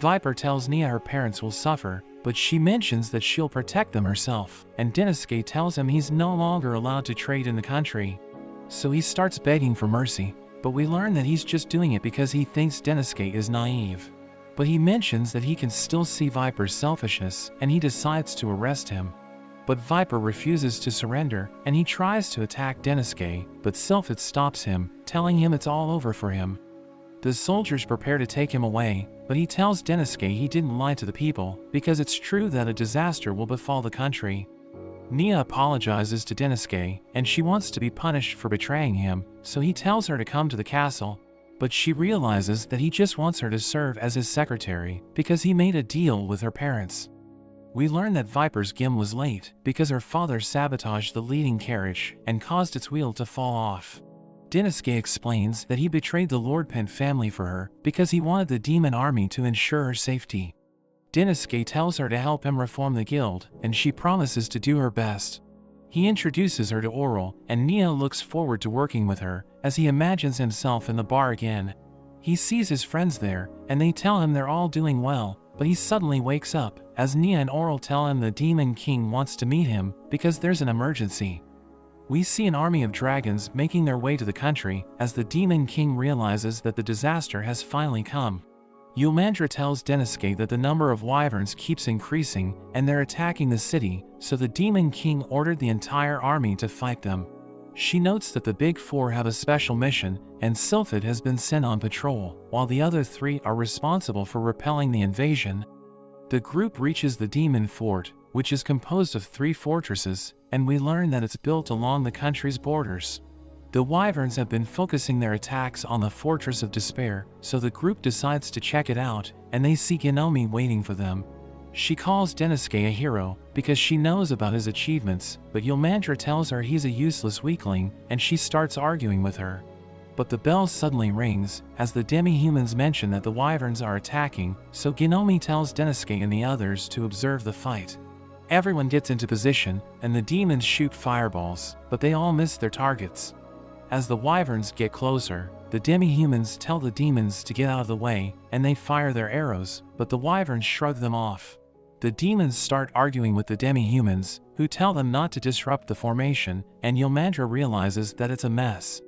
Viper tells Nia her parents will suffer, but she mentions that she'll protect them herself, and Denosuke tells him he's no longer allowed to trade in the country. So he starts begging for mercy, but we learn that he's just doing it because he thinks Denosuke is naive. But he mentions that he can still see Viper's selfishness, and he decides to arrest him. But Viper refuses to surrender, and he tries to attack Denosuke, but Sylphid stops him, telling him it's all over for him. The soldiers prepare to take him away, but he tells Denosuke he didn't lie to the people, because it's true that a disaster will befall the country. Nia apologizes to Denosuke, and she wants to be punished for betraying him, so he tells her to come to the castle. But she realizes that he just wants her to serve as his secretary, because he made a deal with her parents. We learn that Viper's gem was late, because her father sabotaged the leading carriage, and caused its wheel to fall off. Denosuke explains that he betrayed the Lordpent family for her, because he wanted the demon army to ensure her safety. Denosuke tells her to help him reform the guild, and she promises to do her best. He introduces her to Oral, and Nia looks forward to working with her, as he imagines himself in the bar again. He sees his friends there, and they tell him they're all doing well, but he suddenly wakes up, as Nia and Oral tell him the Demon King wants to meet him, because there's an emergency. We see an army of dragons making their way to the country, as the Demon King realizes that the disaster has finally come. Yulmandra tells Denosuke that the number of wyverns keeps increasing, and they're attacking the city, so the Demon King ordered the entire army to fight them. She notes that the Big Four have a special mission, and Sylphid has been sent on patrol, while the other three are responsible for repelling the invasion. The group reaches the Demon Fort, which is composed of 3 fortresses, and we learn that it's built along the country's borders. The wyverns have been focusing their attacks on the Fortress of Despair, so the group decides to check it out, and they see Genomi waiting for them. She calls Denosuke a hero because she knows about his achievements, but Yomandra tells her he's a useless weakling, and she starts arguing with her. But the bell suddenly rings, as the demi-humans mention that the wyverns are attacking, so Ginome tells Denosuke and the others to observe the fight. Everyone gets into position, and the demons shoot fireballs, but they all miss their targets. As the wyverns get closer, the demi-humans tell the demons to get out of the way, and they fire their arrows, but the wyverns shrug them off. The demons start arguing with the demi-humans, who tell them not to disrupt the formation, and Yomandra realizes that it's a mess.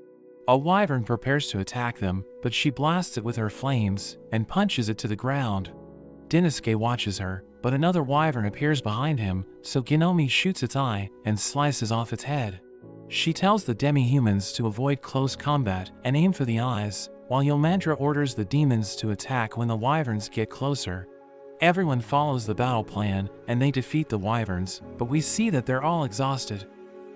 A wyvern prepares to attack them, but she blasts it with her flames, and punches it to the ground. Denosuke watches her, but another wyvern appears behind him, so Ginome shoots its eye, and slices off its head. She tells the demi-humans to avoid close combat, and aim for the eyes, while Yomandra orders the demons to attack when the wyverns get closer. Everyone follows the battle plan, and they defeat the wyverns, but we see that they're all exhausted.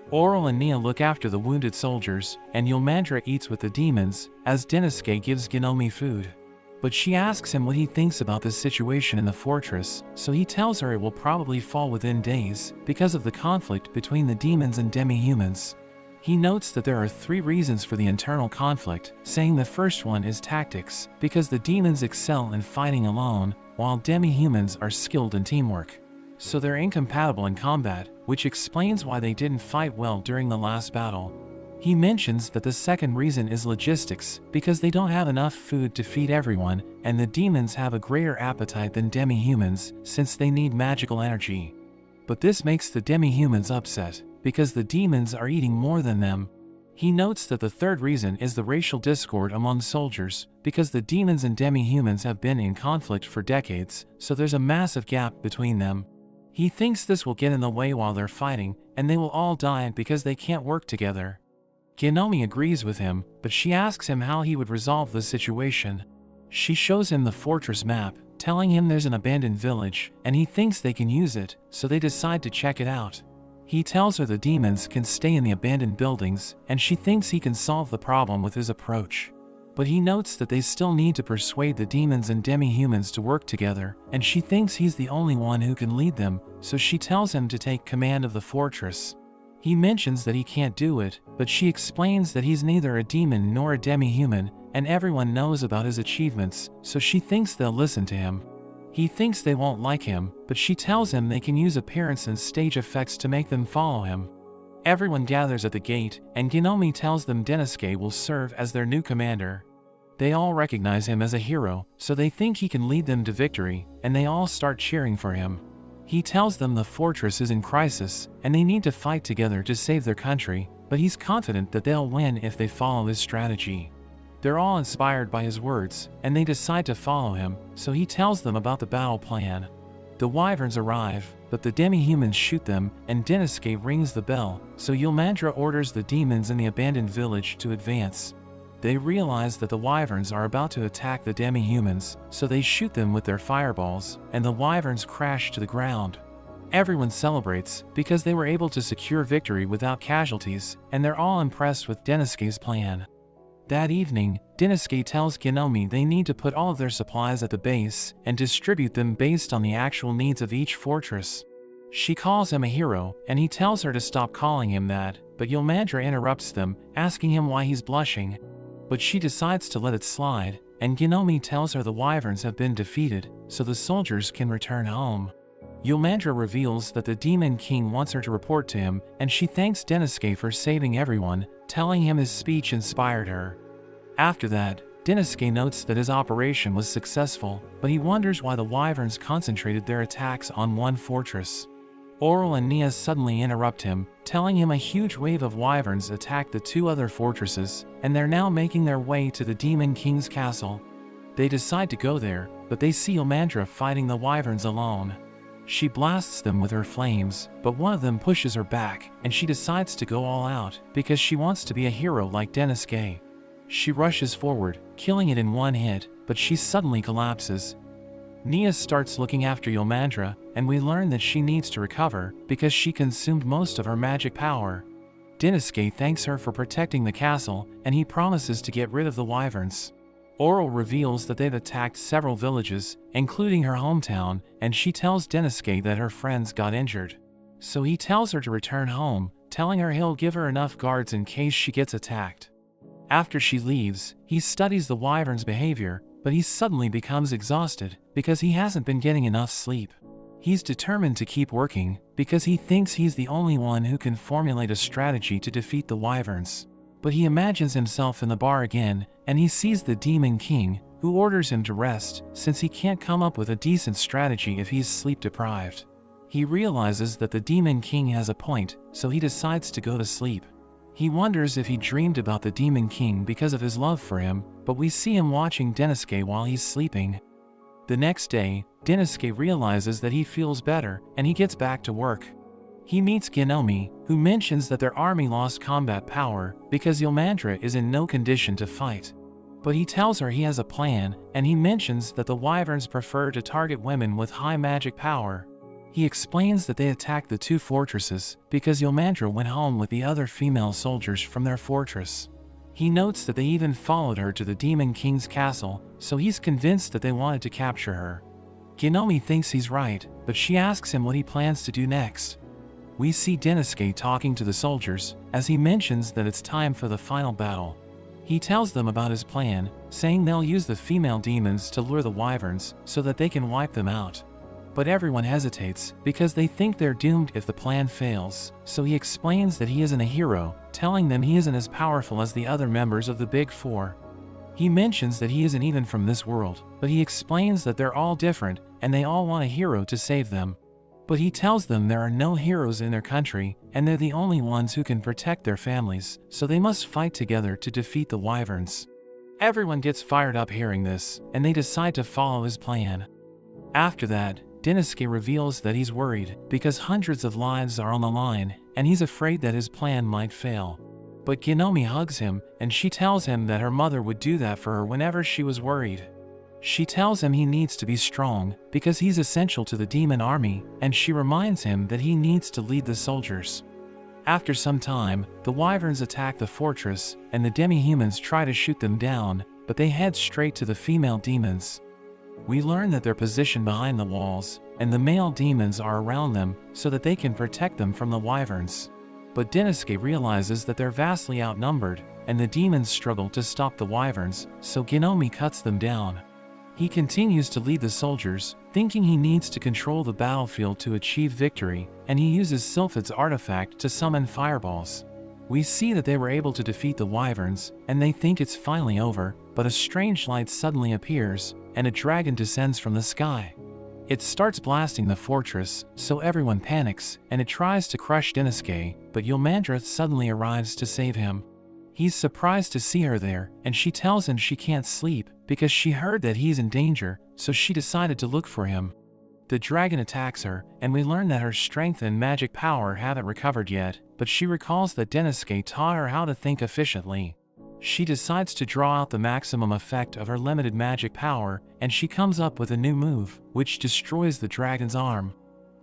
Oral and Nia look after the wounded soldiers, and Yomandra eats with the demons, as Denosuke gives Ginome food. But she asks him what he thinks about this situation in the fortress, so he tells her it will probably fall within days, because of the conflict between the demons and demi-humans. He notes that there are 3 reasons for the internal conflict, saying the first one is tactics, because the demons excel in fighting alone, while demi-humans are skilled in teamwork. So they're incompatible in combat, which explains why they didn't fight well during the last battle. He mentions that the second reason is logistics, because they don't have enough food to feed everyone, and the demons have a greater appetite than demi-humans, since they need magical energy. But this makes the demi-humans upset, because the demons are eating more than them. He notes that the third reason is the racial discord among soldiers, because the demons and demi-humans have been in conflict for decades, so there's a massive gap between them. He thinks this will get in the way while they're fighting, and they will all die because they can't work together. Ginome agrees with him, but she asks him how he would resolve the situation. She shows him the fortress map, telling him there's an abandoned village, and he thinks they can use it, so they decide to check it out. He tells her the demons can stay in the abandoned buildings, and she thinks he can solve the problem with his approach. But he notes that they still need to persuade the demons and demi-humans to work together, and she thinks he's the only one who can lead them, so she tells him to take command of the fortress. He mentions that he can't do it, but she explains that he's neither a demon nor a demi-human, and everyone knows about his achievements, so she thinks they'll listen to him. He thinks they won't like him, but she tells him they can use appearance and stage effects to make them follow him. Everyone gathers at the gate, and Ginome tells them Denosuke will serve as their new commander. They all recognize him as a hero, so they think he can lead them to victory, and they all start cheering for him. He tells them the fortress is in crisis, and they need to fight together to save their country, but he's confident that they'll win if they follow his strategy. They're all inspired by his words, and they decide to follow him, so he tells them about the battle plan. The wyverns arrive, but the demi-humans shoot them, and Denosuke rings the bell, so Yomandra orders the demons in the abandoned village to advance. They realize that the wyverns are about to attack the demi-humans, so they shoot them with their fireballs, and the wyverns crash to the ground. Everyone celebrates, because they were able to secure victory without casualties, and they're all impressed with Denosuke's plan. That evening, Denosuke tells Ginome they need to put all of their supplies at the base, and distribute them based on the actual needs of each fortress. She calls him a hero, and he tells her to stop calling him that, but Yomandra interrupts them, asking him why he's blushing. But she decides to let it slide, and Ginome tells her the wyverns have been defeated, so the soldiers can return home. Yomandra reveals that the Demon King wants her to report to him, and she thanks Denosuke for saving everyone, telling him his speech inspired her. After that, Denosuke notes that his operation was successful, but he wonders why the wyverns concentrated their attacks on one fortress. Oral and Nia suddenly interrupt him, telling him a huge wave of wyverns attacked the 2 other fortresses, and they're now making their way to the Demon King's castle. They decide to go there, but they see Yomandra fighting the wyverns alone. She blasts them with her flames, but one of them pushes her back, and she decides to go all out, because she wants to be a hero like Denosuke. She rushes forward, killing it in one hit, but she suddenly collapses. Nia starts looking after Yomandra, and we learn that she needs to recover, because she consumed most of her magic power. Denosuke thanks her for protecting the castle, and he promises to get rid of the wyverns. Oral reveals that they've attacked several villages, including her hometown, and she tells Denosuke that her friends got injured. So he tells her to return home, telling her he'll give her enough guards in case she gets attacked. After she leaves, he studies the wyvern's behavior, but he suddenly becomes exhausted because he hasn't been getting enough sleep. He's determined to keep working because he thinks he's the only one who can formulate a strategy to defeat the wyverns. But he imagines himself in the bar again, and he sees the Demon King, who orders him to rest since he can't come up with a decent strategy if he's sleep deprived. He realizes that the Demon King has a point, so he decides to go to sleep. He wonders if he dreamed about the Demon King because of his love for him, but we see him watching Denosuke while he's sleeping. The next day, Denosuke realizes that he feels better, and he gets back to work. He meets Ginome, who mentions that their army lost combat power because Yomandra is in no condition to fight. But he tells her he has a plan, and he mentions that the wyverns prefer to target women with high magic power. He explains that they attacked the two fortresses because Yomandra went home with the other female soldiers from their fortress. He notes that they even followed her to the Demon King's castle, so he's convinced that they wanted to capture her. Ginome thinks he's right, but she asks him what he plans to do next. We see Denosuke talking to the soldiers, as he mentions that it's time for the final battle. He tells them about his plan, saying they'll use the female demons to lure the wyverns so that they can wipe them out. But everyone hesitates because they think they're doomed if the plan fails, so he explains that he isn't a hero, telling them he isn't as powerful as the other members of the Big Four. He mentions that he isn't even from this world, but he explains that they're all different and they all want a hero to save them. But he tells them there are no heroes in their country and they're the only ones who can protect their families, so they must fight together to defeat the wyverns. Everyone gets fired up hearing this, and they decide to follow his plan. After that, Denosuke reveals that he's worried because hundreds of lives are on the line, and he's afraid that his plan might fail. But Ginome hugs him, and she tells him that her mother would do that for her whenever she was worried. She tells him he needs to be strong because he's essential to the demon army, and she reminds him that he needs to lead the soldiers. After some time, the wyverns attack the fortress, and the demi-humans try to shoot them down, but they head straight to the female demons. We learn that they're positioned behind the walls, and the male demons are around them so that they can protect them from the wyverns. But Denosuke realizes that they're vastly outnumbered, and the demons struggle to stop the wyverns, so Ginome cuts them down. He continues to lead the soldiers, thinking he needs to control the battlefield to achieve victory, and he uses Sylphid's artifact to summon fireballs. We see that they were able to defeat the wyverns, and they think it's finally over, but a strange light suddenly appears, and a dragon descends from the sky. It starts blasting the fortress, so everyone panics, and it tries to crush Denosuke, but Yomandra suddenly arrives to save him. He's surprised to see her there, and she tells him she can't sleep because she heard that he's in danger, so she decided to look for him. The dragon attacks her, and we learn that her strength and magic power haven't recovered yet, but she recalls that Denosuke taught her how to think efficiently. She decides to draw out the maximum effect of her limited magic power, and she comes up with a new move, which destroys the dragon's arm.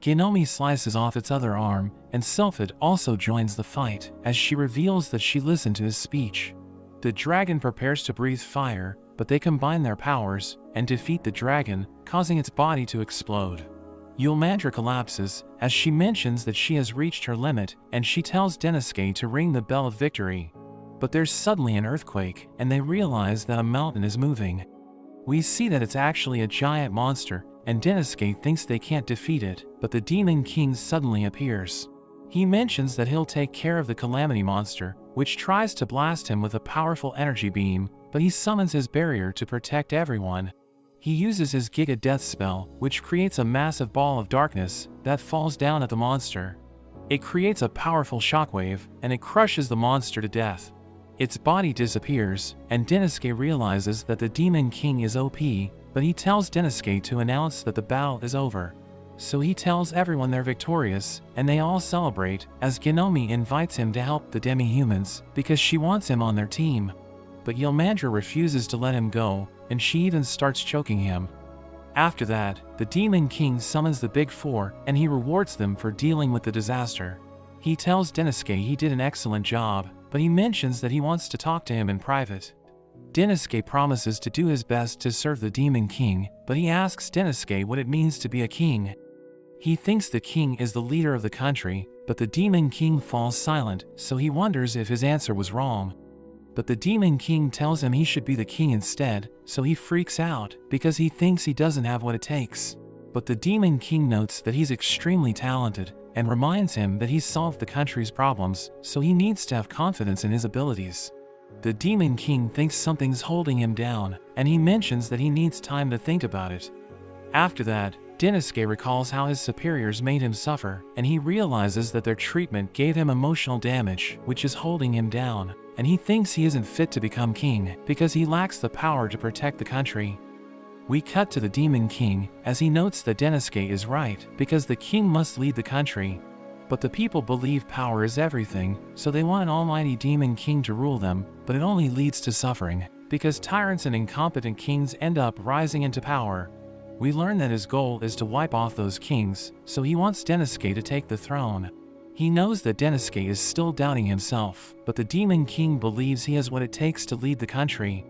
Ginome slices off its other arm, and Sylphid also joins the fight, as she reveals that she listened to his speech. The dragon prepares to breathe fire, but they combine their powers and defeat the dragon, causing its body to explode. Yomandra collapses, as she mentions that she has reached her limit, and she tells Denosuke to ring the bell of victory. But there's suddenly an earthquake, and they realize that a mountain is moving. We see that it's actually a giant monster, and Denosuke thinks they can't defeat it, but the Demon King suddenly appears. He mentions that he'll take care of the Calamity monster, which tries to blast him with a powerful energy beam, but he summons his barrier to protect everyone. He uses his Giga Death spell, which creates a massive ball of darkness that falls down at the monster. It creates a powerful shockwave, and it crushes the monster to death. Its body disappears, and Denosuke realizes that the Demon King is OP, but he tells Denosuke to announce that the battle is over. So he tells everyone they're victorious, and they all celebrate, as Ginome invites him to help the demi-humans, because she wants him on their team. But Yomandra refuses to let him go, and she even starts choking him. After that, the Demon King summons the Big Four, and he rewards them for dealing with the disaster. He tells Denosuke he did an excellent job, but he mentions that he wants to talk to him in private. Denosuke promises to do his best to serve the Demon King, but he asks Denosuke what it means to be a king. He thinks the king is the leader of the country, but the Demon King falls silent, so he wonders if his answer was wrong. But the Demon King tells him he should be the king instead, so he freaks out because he thinks he doesn't have what it takes. But the Demon King notes that he's extremely talented and reminds him that he's solved the country's problems, so he needs to have confidence in his abilities. The Demon King thinks something's holding him down, and he mentions that he needs time to think about it. After that, Denosuke recalls how his superiors made him suffer, and he realizes that their treatment gave him emotional damage, which is holding him down, and he thinks he isn't fit to become king because he lacks the power to protect the country. We cut to the Demon King as he notes that Denosuke is right because the king must lead the country. But the people believe power is everything, so they want an almighty Demon King to rule them, but it only leads to suffering because tyrants and incompetent kings end up rising into power. We learn that his goal is to wipe off those kings, so he wants Denosuke to take the throne. He knows that Denosuke is still doubting himself, but the Demon King believes he has what it takes to lead the country.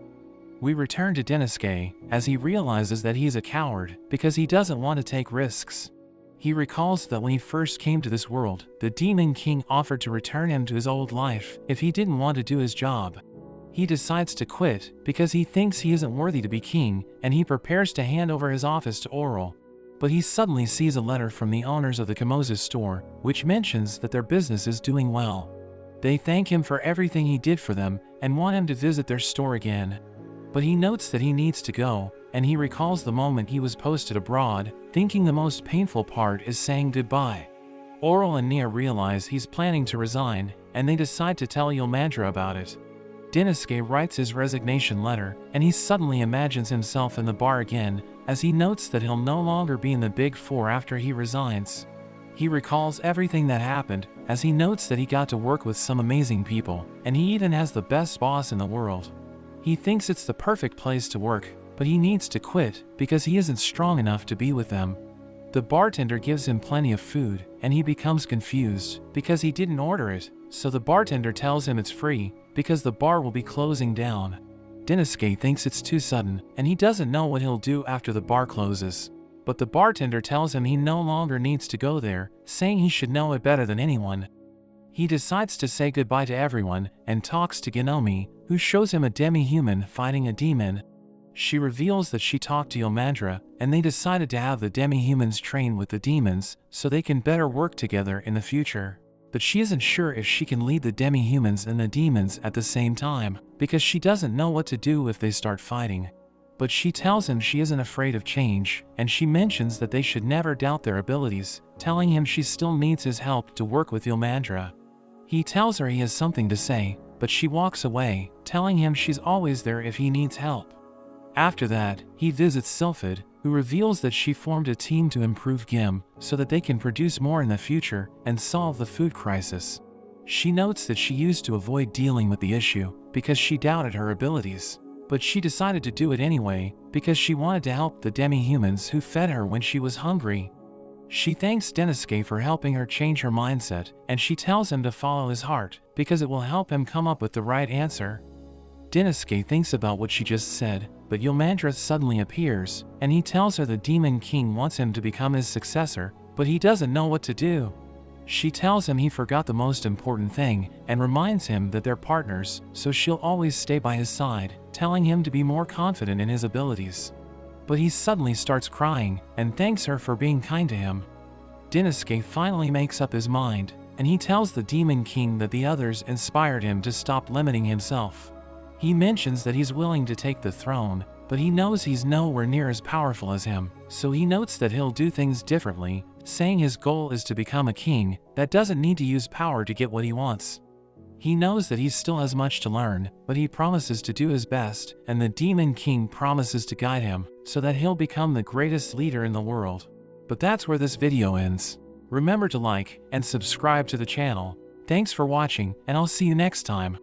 We return to Denosuke as he realizes that he's a coward because he doesn't want to take risks. He recalls that when he first came to this world, the Demon King offered to return him to his old life if he didn't want to do his job. He decides to quit because he thinks he isn't worthy to be king, and he prepares to hand over his office to Oral. But he suddenly sees a letter from the owners of the Kamoza store, which mentions that their business is doing well. They thank him for everything he did for them and want him to visit their store again. But he notes that he needs to go, and he recalls the moment he was posted abroad, thinking the most painful part is saying goodbye. Oral and Nia realize he's planning to resign, and they decide to tell Yomandra about it. Denosuke writes his resignation letter, and he suddenly imagines himself in the bar again, as he notes that he'll no longer be in the Big Four after he resigns. He recalls everything that happened, as he notes that he got to work with some amazing people, and he even has the best boss in the world. He thinks it's the perfect place to work, but he needs to quit because he isn't strong enough to be with them. The bartender gives him plenty of food, and he becomes confused because he didn't order it, so the bartender tells him it's free because the bar will be closing down. Denosuke thinks it's too sudden, and he doesn't know what he'll do after the bar closes. But the bartender tells him he no longer needs to go there, saying he should know it better than anyone. He decides to say goodbye to everyone and talks to Genomi, who shows him a demi-human fighting a demon. She reveals that she talked to Yomandra, and they decided to have the demi-humans train with the demons so they can better work together in the future. But she isn't sure if she can lead the demi-humans and the demons at the same time, because she doesn't know what to do if they start fighting. But she tells him she isn't afraid of change, and she mentions that they should never doubt their abilities, telling him she still needs his help to work with Yomandra. He tells her he has something to say, but she walks away, telling him she's always there if he needs help. After that, he visits Sylphid, who reveals that she formed a team to improve Gim so that they can produce more in the future and solve the food crisis. She notes that she used to avoid dealing with the issue because she doubted her abilities, but she decided to do it anyway because she wanted to help the demi-humans who fed her when she was hungry. She thanks Denosuke for helping her change her mindset, and she tells him to follow his heart because it will help him come up with the right answer. Denosuke thinks about what she just said, but Yomandra suddenly appears, and he tells her the Demon King wants him to become his successor, but he doesn't know what to do. She tells him he forgot the most important thing, and reminds him that they're partners, so she'll always stay by his side, telling him to be more confident in his abilities. But he suddenly starts crying, and thanks her for being kind to him. Denosuke finally makes up his mind, and he tells the Demon King that the others inspired him to stop limiting himself. He mentions that he's willing to take the throne, but he knows he's nowhere near as powerful as him, so he notes that he'll do things differently, saying his goal is to become a king that doesn't need to use power to get what he wants. He knows that he still has much to learn, but he promises to do his best, and the Demon King promises to guide him, so that he'll become the greatest leader in the world. But that's where this video ends. Remember to like and subscribe to the channel. Thanks for watching, and I'll see you next time.